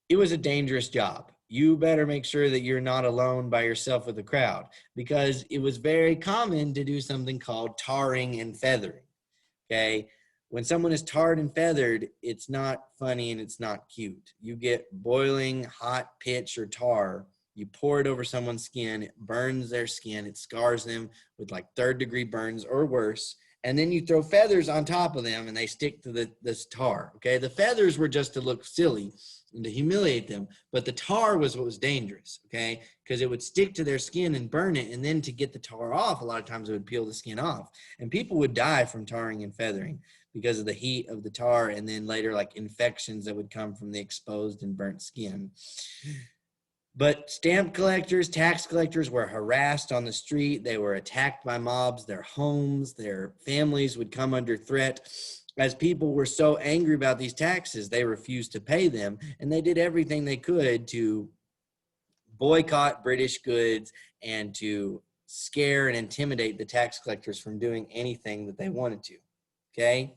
it was a dangerous job. You better make sure that you're not alone by yourself with the crowd, because it was very common to do something called tarring and feathering. Okay, when someone is tarred and feathered, it's not funny and it's not cute. You get boiling hot pitch or tar. You pour it over someone's skin, it burns their skin, it scars them with like 3rd-degree burns or worse, and then you throw feathers on top of them and they stick to this tar, okay? The feathers were just to look silly and to humiliate them, but the tar was what was dangerous, okay? Because it would stick to their skin and burn it, and then to get the tar off, a lot of times it would peel the skin off, and people would die from tarring and feathering because of the heat of the tar, and then later like infections that would come from the exposed and burnt skin. But stamp collectors, tax collectors were harassed on the street. They were attacked by mobs. Their homes, their families would come under threat. As people were so angry about these taxes, they refused to pay them. And they did everything they could to boycott British goods and to scare and intimidate the tax collectors from doing anything that they wanted to. Okay?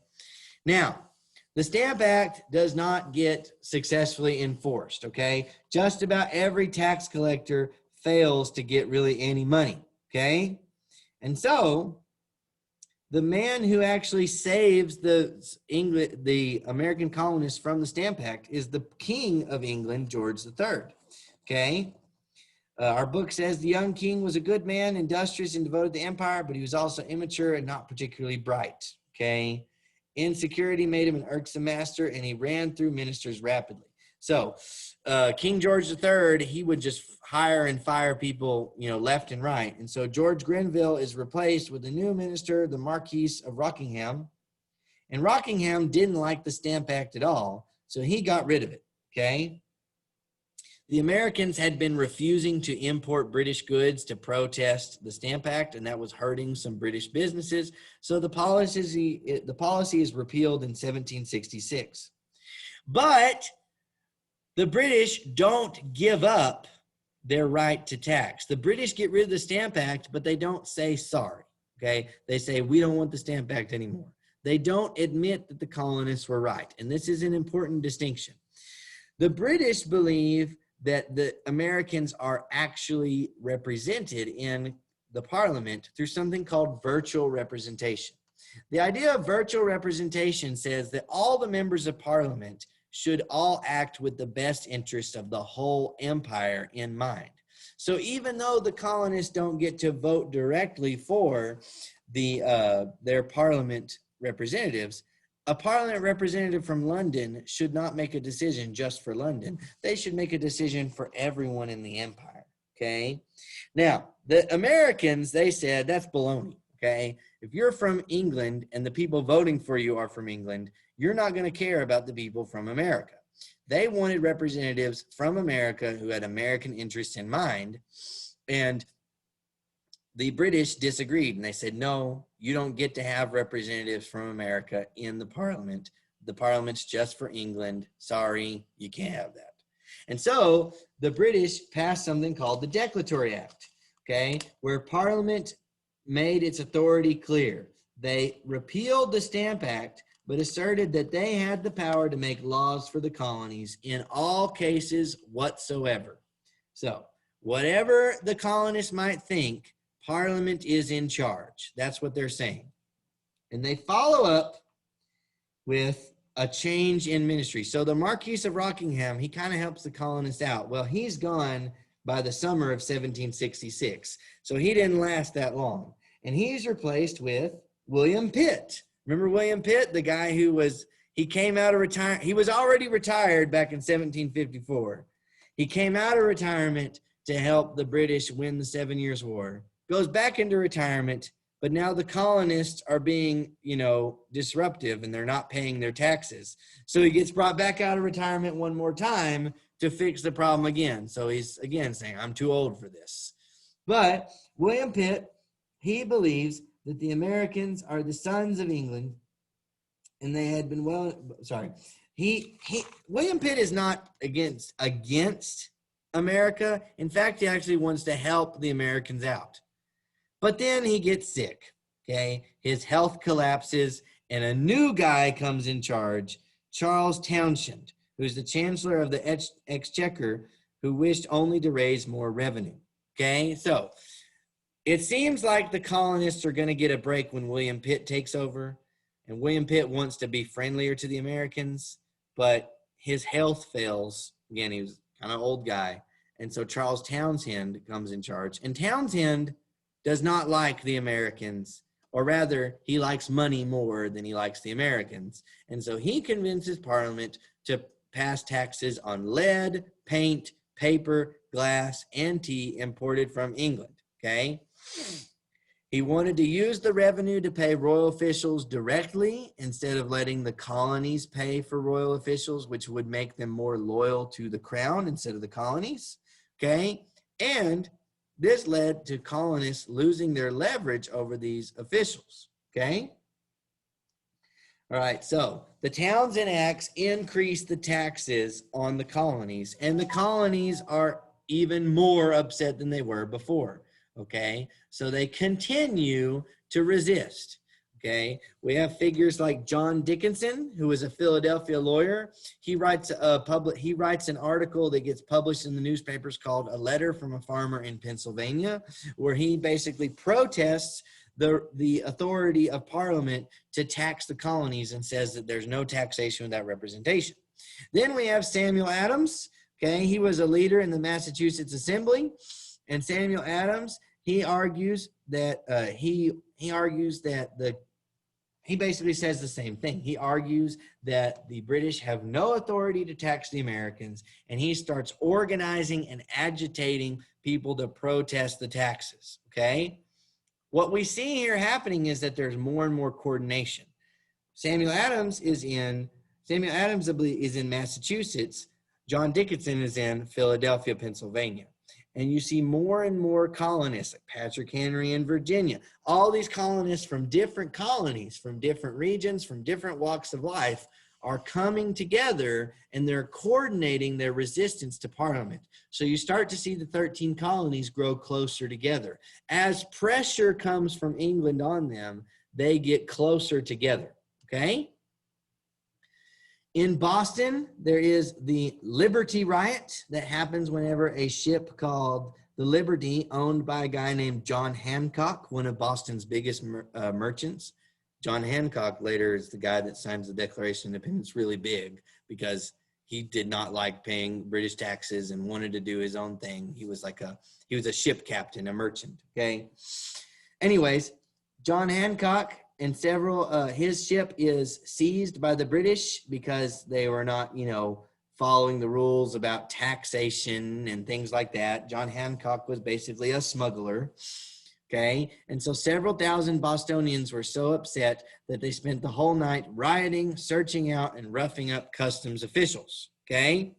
Now, the Stamp Act does not get successfully enforced, okay? Just about every tax collector fails to get really any money, okay? And so, the man who actually saves the American colonists from the Stamp Act is the King of England, George III, okay? Our book says the young king was a good man, industrious and devoted to the empire, but he was also immature and not particularly bright, okay? Insecurity made him an irksome master, and he ran through ministers rapidly. So King George III, he would just hire and fire people, left and right. And so George Grenville is replaced with the new minister, the Marquis of Rockingham. And Rockingham didn't like the Stamp Act at all, so he got rid of it, okay? The Americans had been refusing to import British goods to protest the Stamp Act, and that was hurting some British businesses. So the policy is repealed in 1766. But the British don't give up their right to tax. The British get rid of the Stamp Act, but they don't say sorry, okay? They say, we don't want the Stamp Act anymore. They don't admit that the colonists were right, and this is an important distinction. The British believe that the Americans are actually represented in the parliament through something called virtual representation. The idea of virtual representation says that all the members of parliament should all act with the best interest of the whole empire in mind. So even though the colonists don't get to vote directly for their parliament representatives, a parliament representative from London should not make a decision just for London. They should make a decision for everyone in the empire, okay? Now, the Americans, they said, that's baloney, okay? If you're from England and the people voting for you are from England, you're not going to care about the people from America. They wanted representatives from America who had American interests in mind, and the British disagreed, and they said, no, you don't get to have representatives from America in the parliament. The parliament's just for England. Sorry, you can't have that. And so the British passed something called the Declaratory Act, okay, where Parliament made its authority clear. They repealed the Stamp Act, but asserted that they had the power to make laws for the colonies in all cases whatsoever. So whatever the colonists might think, Parliament is in charge. That's what they're saying. And they follow up with a change in ministry. So the Marquis of Rockingham, he kind of helps the colonists out. Well, he's gone by the summer of 1766. So he didn't last that long. And he's replaced with William Pitt. Remember William Pitt, the guy he came out of retirement. He was already retired back in 1754. He came out of retirement to help the British win the 7 Years' War. goes back into retirement, but now the colonists are being, disruptive and they're not paying their taxes. So he gets brought back out of retirement one more time to fix the problem again. So he's again saying, I'm too old for this. But William Pitt, he believes that the Americans are the sons of England, and they had been William Pitt is not against America. In fact, he actually wants to help the Americans out. But then he gets sick, okay? His health collapses, and a new guy comes in charge, Charles Townshend, who's the Chancellor of the Exchequer, who wished only to raise more revenue, okay? So it seems like the colonists are going to get a break when William Pitt takes over, and William Pitt wants to be friendlier to the Americans, but his health fails. Again, he was kind of an old guy, and so Charles Townshend comes in charge, and Townshend does not like the Americans, or rather, he likes money more than he likes the Americans. And so he convinces Parliament to pass taxes on lead, paint, paper, glass, and tea imported from England, okay? He wanted to use the revenue to pay royal officials directly instead of letting the colonies pay for royal officials, which would make them more loyal to the crown instead of the colonies, okay? And this led to colonists losing their leverage over these officials, okay? All right, so the Townshend Acts increased the taxes on the colonies, and the colonies are even more upset than they were before, okay? So they continue to resist, okay? We have figures like John Dickinson, who is a Philadelphia lawyer. He writes an article that gets published in the newspapers called A Letter from a Farmer in Pennsylvania, where he basically protests the authority of Parliament to tax the colonies and says that there's no taxation without representation. Then we have Samuel Adams, okay? He was a leader in the Massachusetts Assembly, and Samuel Adams, he argues that he basically says the same thing. He argues that the British have no authority to tax the Americans, and he starts organizing and agitating people to protest the taxes, okay? What we see here happening is that there's more and more coordination. Samuel Adams is in Massachusetts. John Dickinson is in Philadelphia, Pennsylvania. And you see more and more colonists, like Patrick Henry in Virginia. All these colonists from different colonies, from different regions, from different walks of life, are coming together, and they're coordinating their resistance to Parliament. So you start to see the 13 colonies grow closer together. As pressure comes from England on them, they get closer together, okay? In Boston, there is the Liberty Riot that happens whenever a ship called the Liberty, owned by a guy named John Hancock, one of Boston's biggest merchants. John Hancock later is the guy that signs the Declaration of Independence really big because he did not like paying British taxes and wanted to do his own thing. He was a ship captain, a merchant, okay? Anyways, John Hancock and his ship is seized by the British because they were not, following the rules about taxation and things like that. John Hancock was basically a smuggler, okay? And so several thousand Bostonians were so upset that they spent the whole night rioting, searching out, and roughing up customs officials, okay?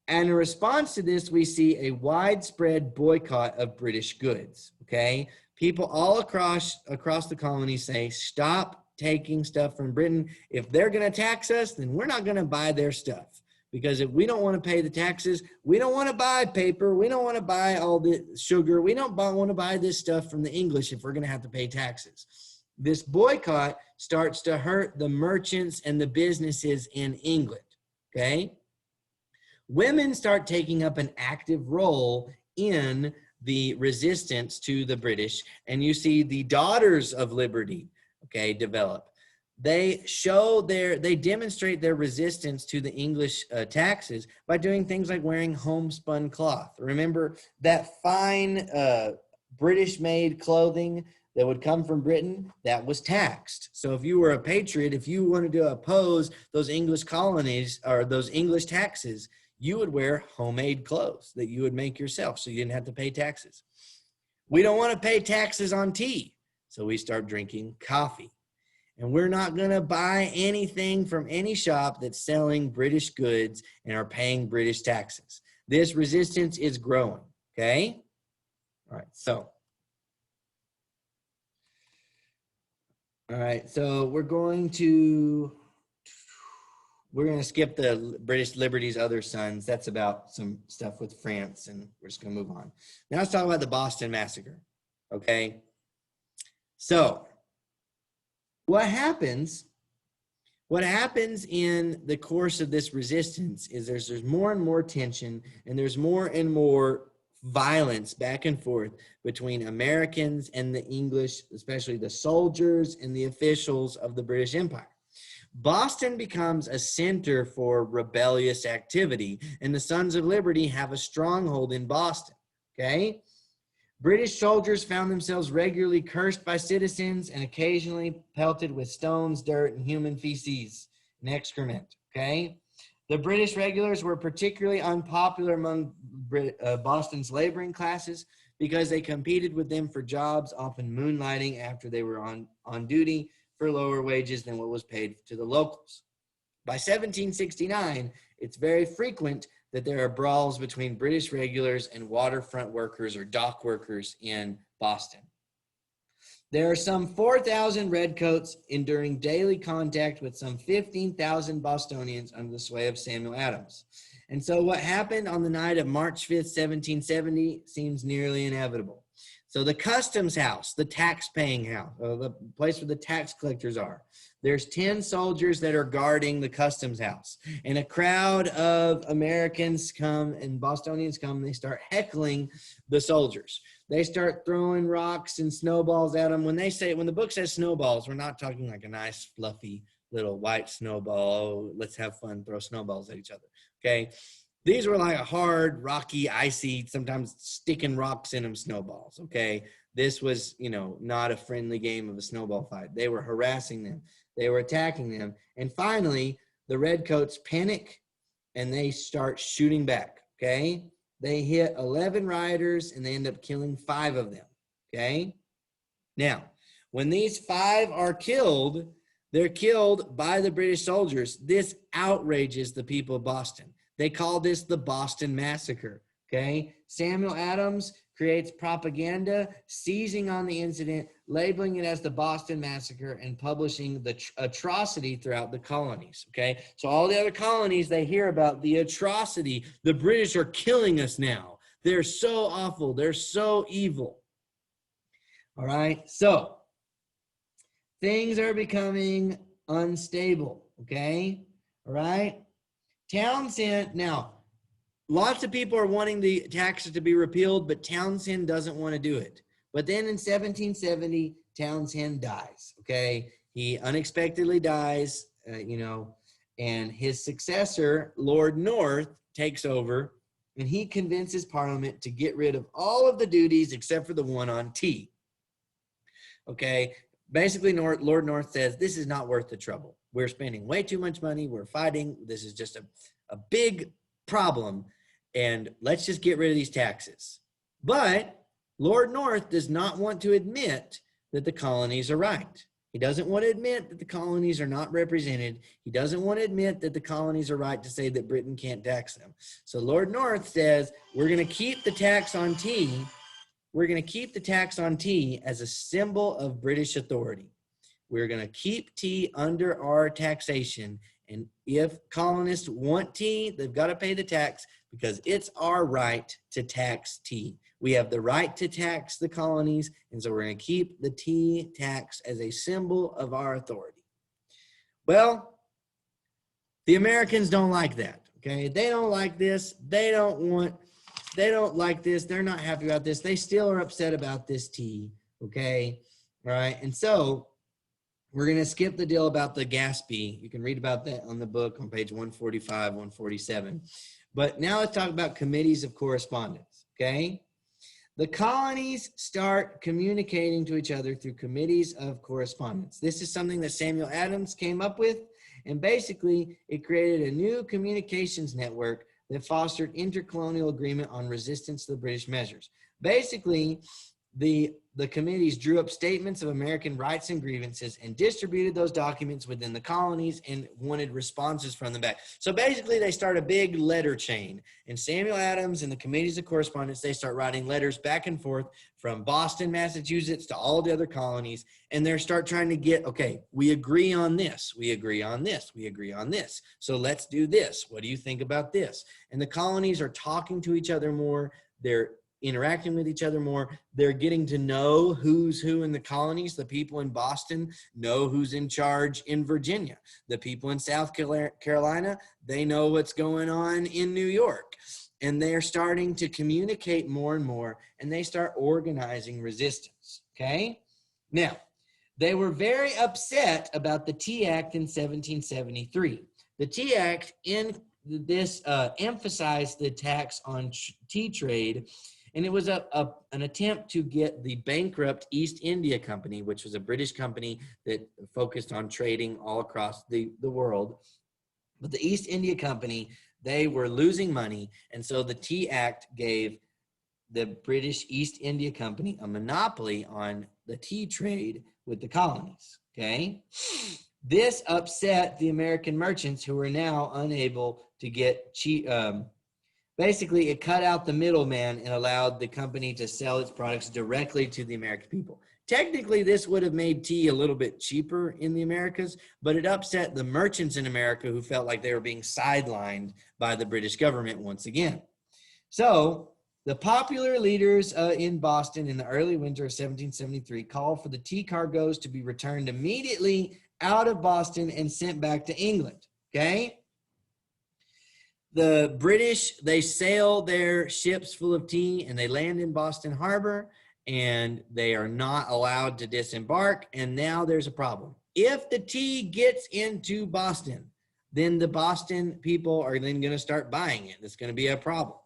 And in response to this, we see a widespread boycott of British goods, okay? People all across the colony say, stop taking stuff from Britain. If they're going to tax us, then we're not going to buy their stuff. Because if we don't want to pay the taxes, we don't want to buy paper, we don't want to buy all the sugar, we don't want to buy this stuff from the English if we're going to have to pay taxes. This boycott starts to hurt the merchants and the businesses in England, okay? Women start taking up an active role in the resistance to the British, and you see the Daughters of Liberty, okay, develop. They demonstrate their resistance to the English taxes by doing things like wearing homespun cloth. Remember that fine British-made clothing that would come from Britain, that was taxed. So if you were a patriot, if you wanted to oppose those English colonies or those English taxes, you would wear homemade clothes that you would make yourself so you didn't have to pay taxes. We don't want to pay taxes on tea, so we start drinking coffee. And we're not going to buy anything from any shop that's selling British goods and are paying British taxes. This resistance is growing, okay? All right, so we're going to skip the British Liberty's Other Sons. That's about some stuff with France, and we're just going to move on. Now let's talk about the Boston Massacre, okay? So what happens in the course of this resistance is there's more and more tension, and there's more and more violence back and forth between Americans and the English, especially the soldiers and the officials of the British Empire. Boston becomes a center for rebellious activity, and the Sons of Liberty have a stronghold in Boston, okay? British soldiers found themselves regularly cursed by citizens and occasionally pelted with stones, dirt, and human feces and excrement, okay? The British regulars were particularly unpopular among Boston's laboring classes because they competed with them for jobs, often moonlighting after they were on duty for lower wages than what was paid to the locals. By 1769, it's very frequent that there are brawls between British regulars and waterfront workers or dock workers in Boston. There are some 4,000 redcoats enduring daily contact with some 15,000 Bostonians under the sway of Samuel Adams. And so what happened on the night of March 5th, 1770 seems nearly inevitable. So the customs house, the tax-paying house, the place where the tax collectors are, there's 10 soldiers that are guarding the customs house. And a crowd of Americans come and Bostonians come, and they start heckling the soldiers. They start throwing rocks and snowballs at them. When the book says snowballs, we're not talking like a nice, fluffy little white snowball. Oh, let's have fun, throw snowballs at each other, okay? These were like a hard, rocky, icy, sometimes sticking rocks in them snowballs, okay? This was, not a friendly game of a snowball fight. They were harassing them. They were attacking them. And finally, the redcoats panic and they start shooting back, okay? They hit 11 rioters and they end up killing 5 of them, okay? Now, when these 5 are killed, they're killed by the British soldiers. This outrages the people of Boston. They call this the Boston Massacre, okay? Samuel Adams creates propaganda, seizing on the incident, labeling it as the Boston Massacre, and publishing the atrocity throughout the colonies, okay? So all the other colonies, they hear about the atrocity. The British are killing us now. They're so awful. They're so evil. All right? So things are becoming unstable, okay? All right? Townshend, now, lots of people are wanting the taxes to be repealed, but Townshend doesn't want to do it. But then in 1770, Townshend dies, okay? He unexpectedly dies, and his successor, Lord North, takes over, and he convinces Parliament to get rid of all of the duties except for the one on tea, okay? Basically, Lord North says, this is not worth the trouble. We're spending way too much money. We're fighting. This is just a big problem. And let's just get rid of these taxes. But Lord North does not want to admit that the colonies are right. He doesn't want to admit that the colonies are not represented. He doesn't want to admit that the colonies are right to say that Britain can't tax them. So Lord North says, we're going to keep the tax on tea. We're going to keep the tax on tea as a symbol of British authority. We're going to keep tea under our taxation. And if colonists want tea, they've got to pay the tax because it's our right to tax tea. We have the right to tax the colonies, and so we're going to keep the tea tax as a symbol of our authority. Well, the Americans don't like that, okay? They don't like this. They don't like this. They're not happy about this. They still are upset about this tea, okay? All right, and so we're going to skip the deal about the Gaspee. You can read about that on the book on page 145, 147. But now let's talk about committees of correspondence, okay? The colonies start communicating to each other through committees of correspondence. This is something that Samuel Adams came up with, and basically it created a new communications network that fostered intercolonial agreement on resistance to the British measures. Basically, the committees drew up statements of American rights and grievances and distributed those documents within the colonies and wanted responses from them back. So basically they start a big letter chain, and Samuel Adams and the committees of correspondence, they start writing letters back and forth from Boston, Massachusetts to all the other colonies. And they start trying to get, okay, we agree on this. We agree on this. We agree on this. So let's do this. What do you think about this? And the colonies are talking to each other more. They're interacting with each other more. They're getting to know who's who in the colonies. The people in Boston know who's in charge in Virginia. The people in South Carolina, they know what's going on in New York. And they're starting to communicate more and more, and they start organizing resistance, okay? Now, they were very upset about the Tea Act in 1773. The Tea Act in this emphasized the tax on tea trade, and it was an attempt to get the bankrupt East India Company, which was a British company that focused on trading all across the world. But the East India Company, they were losing money, and so the Tea Act gave the British East India Company a monopoly on the tea trade with the colonies, okay? This upset the American merchants, who were now unable to get cheap. Basically, it cut out the middleman and allowed the company to sell its products directly to the American people. Technically, this would have made tea a little bit cheaper in the Americas, but it upset the merchants in America, who felt like they were being sidelined by the British government once again. So the popular leaders in Boston in the early winter of 1773 called for the tea cargoes to be returned immediately out of Boston and sent back to England, okay? The British, they sail their ships full of tea and they land in Boston Harbor, and they are not allowed to disembark. And now there's a problem. If the tea gets into Boston, then the Boston people are then going to start buying it. It's going to be a problem.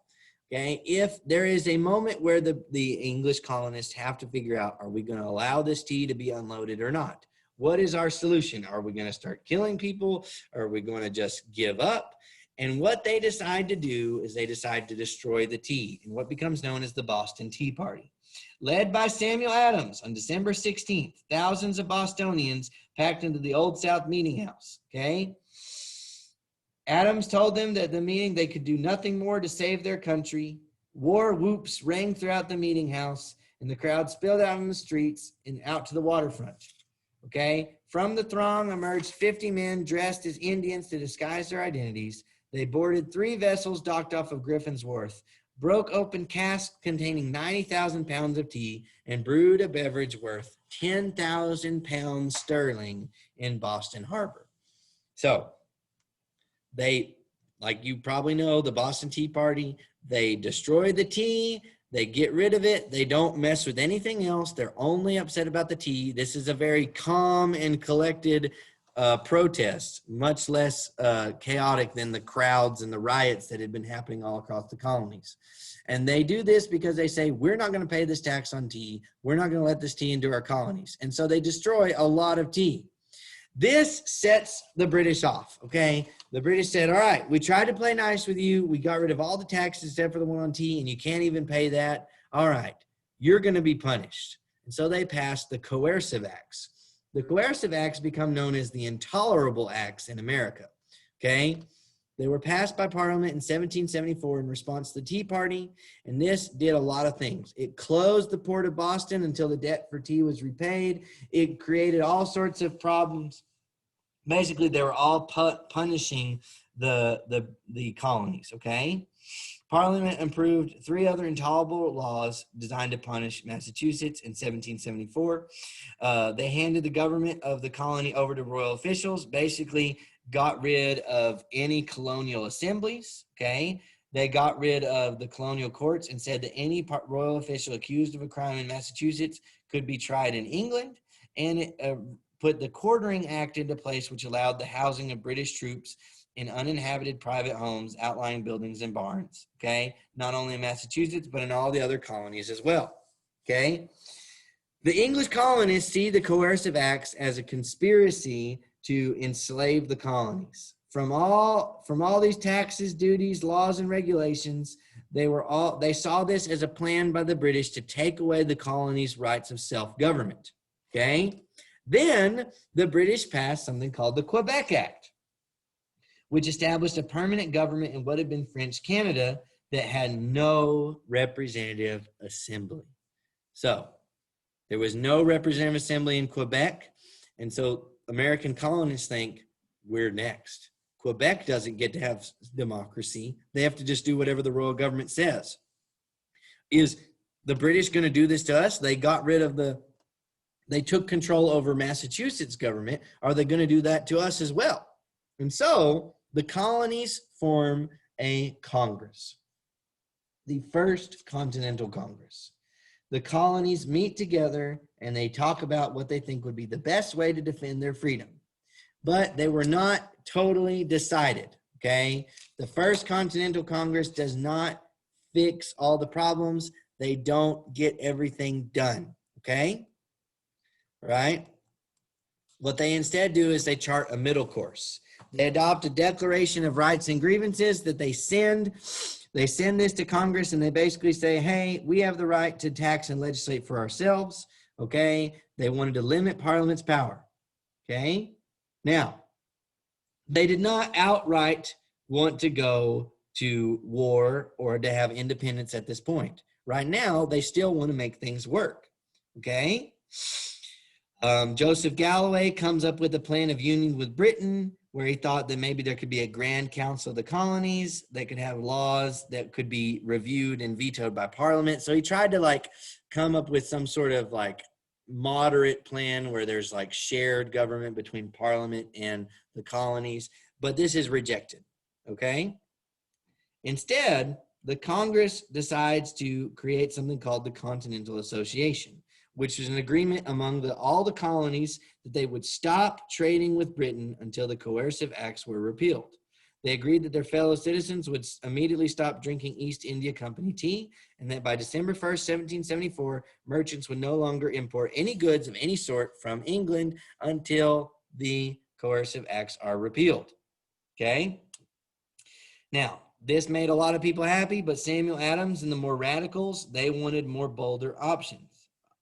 Okay, if there is a moment where the English colonists have to figure out, are we going to allow this tea to be unloaded or not? What is our solution? Are we going to start killing people? Or are we going to just give up? And what they decide to do is they decide to destroy the tea in what becomes known as the Boston Tea Party. Led by Samuel Adams on December 16th, thousands of Bostonians packed into the Old South Meeting House, okay? Adams told them that at the meeting they could do nothing more to save their country. War whoops rang throughout the meeting house, and the crowd spilled out on the streets and out to the waterfront, okay? From the throng emerged 50 men dressed as Indians to disguise their identities. They boarded 3 vessels docked off of Griffin's Wharf, broke open casks containing 90,000 pounds of tea, and brewed a beverage worth 10,000 pounds sterling in Boston Harbor. So they, like you probably know, the Boston Tea Party, they destroy the tea, they get rid of it, they don't mess with anything else, they're only upset about the tea. This is a very calm and collected protests, much less chaotic than the crowds and the riots that had been happening all across the colonies. And they do this because they say, we're not going to pay this tax on tea. We're not going to let this tea into our colonies. And so they destroy a lot of tea. This sets the British off, okay? The British said, all right, we tried to play nice with you. We got rid of all the taxes except for the one on tea, and you can't even pay that. All right, you're going to be punished. And so they passed the Coercive Acts. The Coercive Acts become known as the Intolerable Acts in America, okay? They were passed by Parliament in 1774 in response to the Tea Party, and this did a lot of things. It closed the port of Boston until the debt for tea was repaid. It created all sorts of problems. Basically, they were all punishing the colonies, okay? Parliament approved 3 other intolerable laws designed to punish Massachusetts in 1774. They handed the government of the colony over to royal officials, basically got rid of any colonial assemblies, okay? They got rid of the colonial courts and said that any royal official accused of a crime in Massachusetts could be tried in England, and it put the Quartering Act into place, which allowed the housing of British troops in uninhabited private homes, outlying buildings, and barns, okay? Not only in Massachusetts, but in all the other colonies as well, okay? The English colonists see the Coercive Acts as a conspiracy to enslave the colonies. From all these taxes, duties, laws, and regulations, They saw this as a plan by the British to take away the colonies' rights of self-government. Okay. Then the British passed something called the Quebec Act, which established a permanent government in what had been French Canada that had no representative assembly. So there was no representative assembly in Quebec. And so American colonists think, we're next. Quebec doesn't get to have democracy. They have to just do whatever the royal government says. Is the British going to do this to us? They took control over Massachusetts government. Are they going to do that to us as well? And so the colonies form a Congress, the first Continental Congress. The colonies meet together and they talk about what they think would be the best way to defend their freedom. But they were not totally decided, okay? The first Continental Congress does not fix all the problems. They don't get everything done, okay? Right? What they instead do is they chart a middle course. They adopt a Declaration of Rights and Grievances that they send this to Congress, and they basically say, hey, we have the right to tax and legislate for ourselves, okay? They wanted to limit Parliament's power, okay? Now, they did not outright want to go to war or to have independence at this point. Right now, they still want to make things work, okay? Joseph Galloway comes up with a plan of union with Britain, where he thought that maybe there could be a Grand Council of the Colonies that could have laws that could be reviewed and vetoed by Parliament. So he tried to come up with some sort of moderate plan where there's shared government between Parliament and the colonies, but this is rejected, okay? Instead, the Congress decides to create something called the Continental Association, which was an agreement among all the colonies that they would stop trading with Britain until the coercive acts were repealed. They agreed that their fellow citizens would immediately stop drinking East India Company tea, and that by December 1st, 1774, merchants would no longer import any goods of any sort from England until the coercive acts are repealed. Okay? Now, this made a lot of people happy, but Samuel Adams and the more radicals, they wanted more bolder options.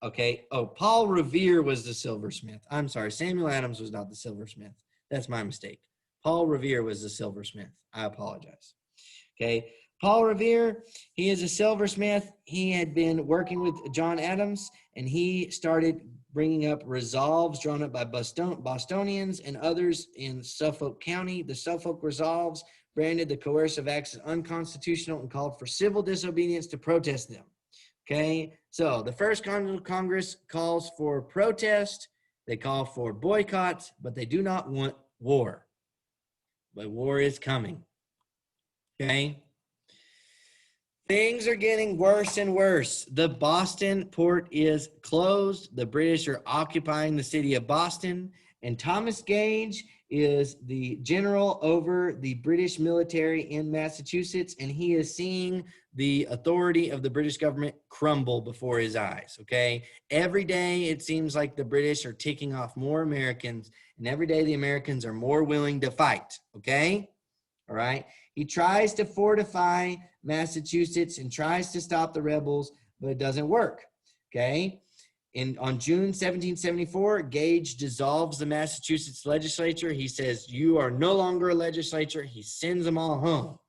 Okay. Oh, Paul Revere was the silversmith. I'm sorry. Samuel Adams was not the silversmith. That's my mistake. Paul Revere was the silversmith. I apologize. Okay. Paul Revere, he is a silversmith. He had been working with John Adams, and he started bringing up resolves drawn up by Bostonians and others in Suffolk County. The Suffolk Resolves branded the coercive acts as unconstitutional and called for civil disobedience to protest them. Okay, so the first Continental Congress calls for protest, they call for boycotts, but they do not want war. But war is coming. Okay, things are getting worse and worse. The Boston port is closed. The British are occupying the city of Boston, and Thomas Gage is the general over the British military in Massachusetts, and he is seeing the authority of the British government crumble before his eyes, okay? Every day it seems like the British are ticking off more Americans, and every day the Americans are more willing to fight, okay? All right? He tries to fortify Massachusetts and tries to stop the rebels, but it doesn't work, okay? On June 1774, Gage dissolves the Massachusetts legislature. He says, you are no longer a legislature. He sends them all home.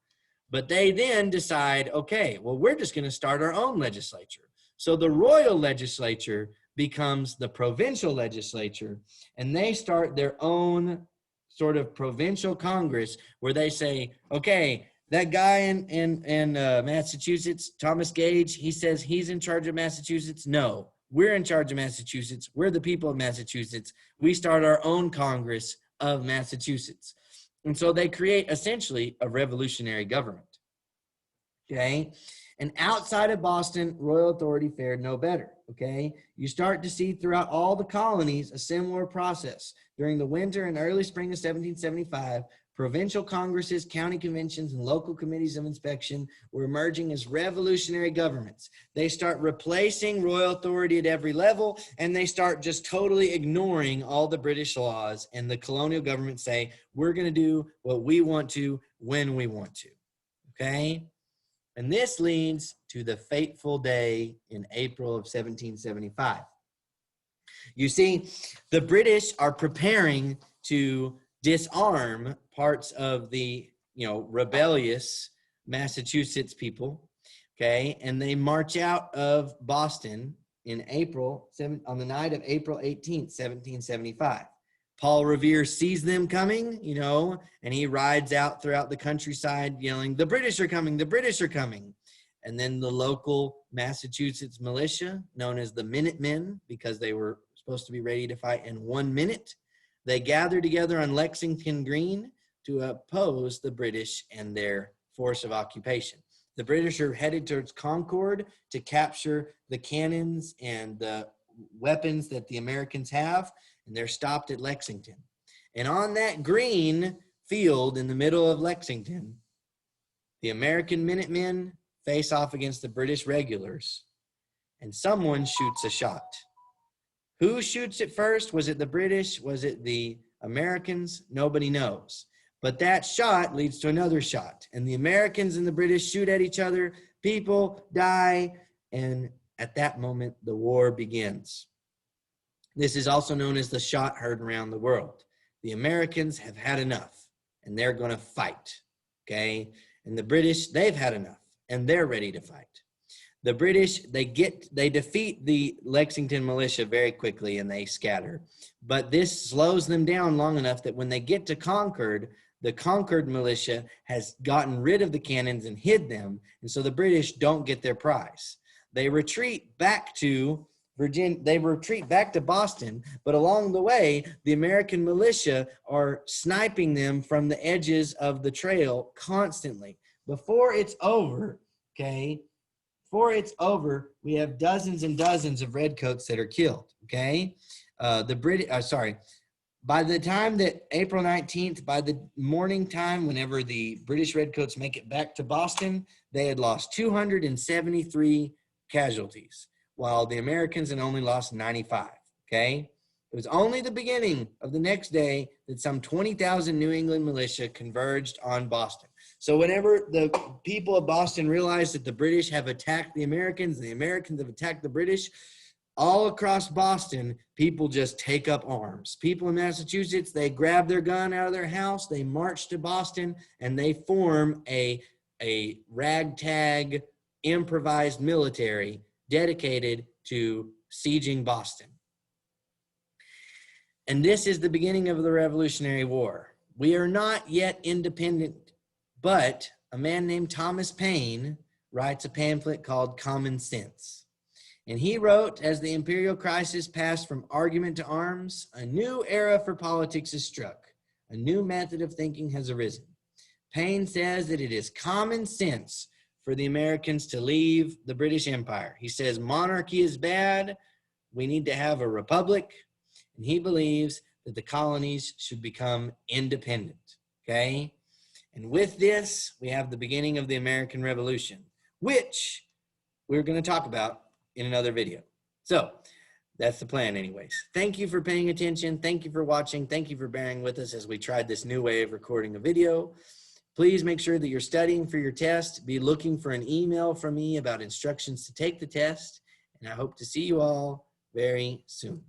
But they then decide, okay, well, we're just going to start our own legislature. So the royal legislature becomes the provincial legislature, and they start their own sort of provincial Congress where they say, okay, that guy in Massachusetts, Thomas Gage, he says he's in charge of Massachusetts. No. We're in charge of Massachusetts. We're the people of Massachusetts. We start our own Congress of Massachusetts. And so they create essentially a revolutionary government. Okay. And outside of Boston, royal authority fared no better. Okay. You start to see throughout all the colonies a similar process. During the winter and early spring of 1775, provincial congresses, county conventions, and local committees of inspection were emerging as revolutionary governments. They start replacing royal authority at every level, and they start just totally ignoring all the British laws, and the colonial government say, we're going to do what we want to when we want to, okay? And this leads to the fateful day in April of 1775. You see, the British are preparing to disarm parts of the, rebellious Massachusetts people, okay? And they march out of Boston on the night of April 18th, 1775. Paul Revere sees them coming, and he rides out throughout the countryside yelling, "The British are coming, the British are coming." And then the local Massachusetts militia, known as the Minutemen, because they were supposed to be ready to fight in 1 minute, they gather together on Lexington Green to oppose the British and their force of occupation. The British are headed towards Concord to capture the cannons and the weapons that the Americans have, and they're stopped at Lexington. And on that green field in the middle of Lexington, the American Minutemen face off against the British regulars, and someone shoots a shot. Who shoots it first? Was it the British? Was it the Americans? Nobody knows. But that shot leads to another shot, and the Americans and the British shoot at each other. People die, and at that moment, the war begins. This is also known as the shot heard around the world. The Americans have had enough, and they're going to fight, okay? And the British, they've had enough, and they're ready to fight. The British, they defeat the Lexington militia very quickly, and they scatter. But this slows them down long enough that when they get to Concord, the Concord militia has gotten rid of the cannons and hid them, and so the British don't get their prize. They retreat back to Boston, but along the way, the American militia are sniping them from the edges of the trail constantly. Before it's over, we have dozens and dozens of redcoats that are killed, okay? By the time that April 19th, by the morning time, whenever the British redcoats make it back to Boston, they had lost 273 casualties, while the Americans had only lost 95, okay? It was only the beginning of the next day that some 20,000 New England militia converged on Boston. So whenever the people of Boston realized that the British have attacked the Americans, and the Americans have attacked the British, all across Boston, people just take up arms. People in Massachusetts, they grab their gun out of their house, they march to Boston, and they form a ragtag improvised military dedicated to sieging Boston. And this is the beginning of the Revolutionary War. We are not yet independent, but a man named Thomas Paine writes a pamphlet called Common Sense. And he wrote, as the imperial crisis passed from argument to arms, a new era for politics is struck. A new method of thinking has arisen. Paine says that it is common sense for the Americans to leave the British Empire. He says monarchy is bad. We need to have a republic. And he believes that the colonies should become independent, okay? And with this, we have the beginning of the American Revolution, which we're going to talk about in another video. So that's the plan anyways. Thank you for paying attention. Thank you for watching. Thank you for bearing with us as we tried this new way of recording a video. Please make sure that you're studying for your test. Be looking for an email from me about instructions to take the test. And I hope to see you all very soon.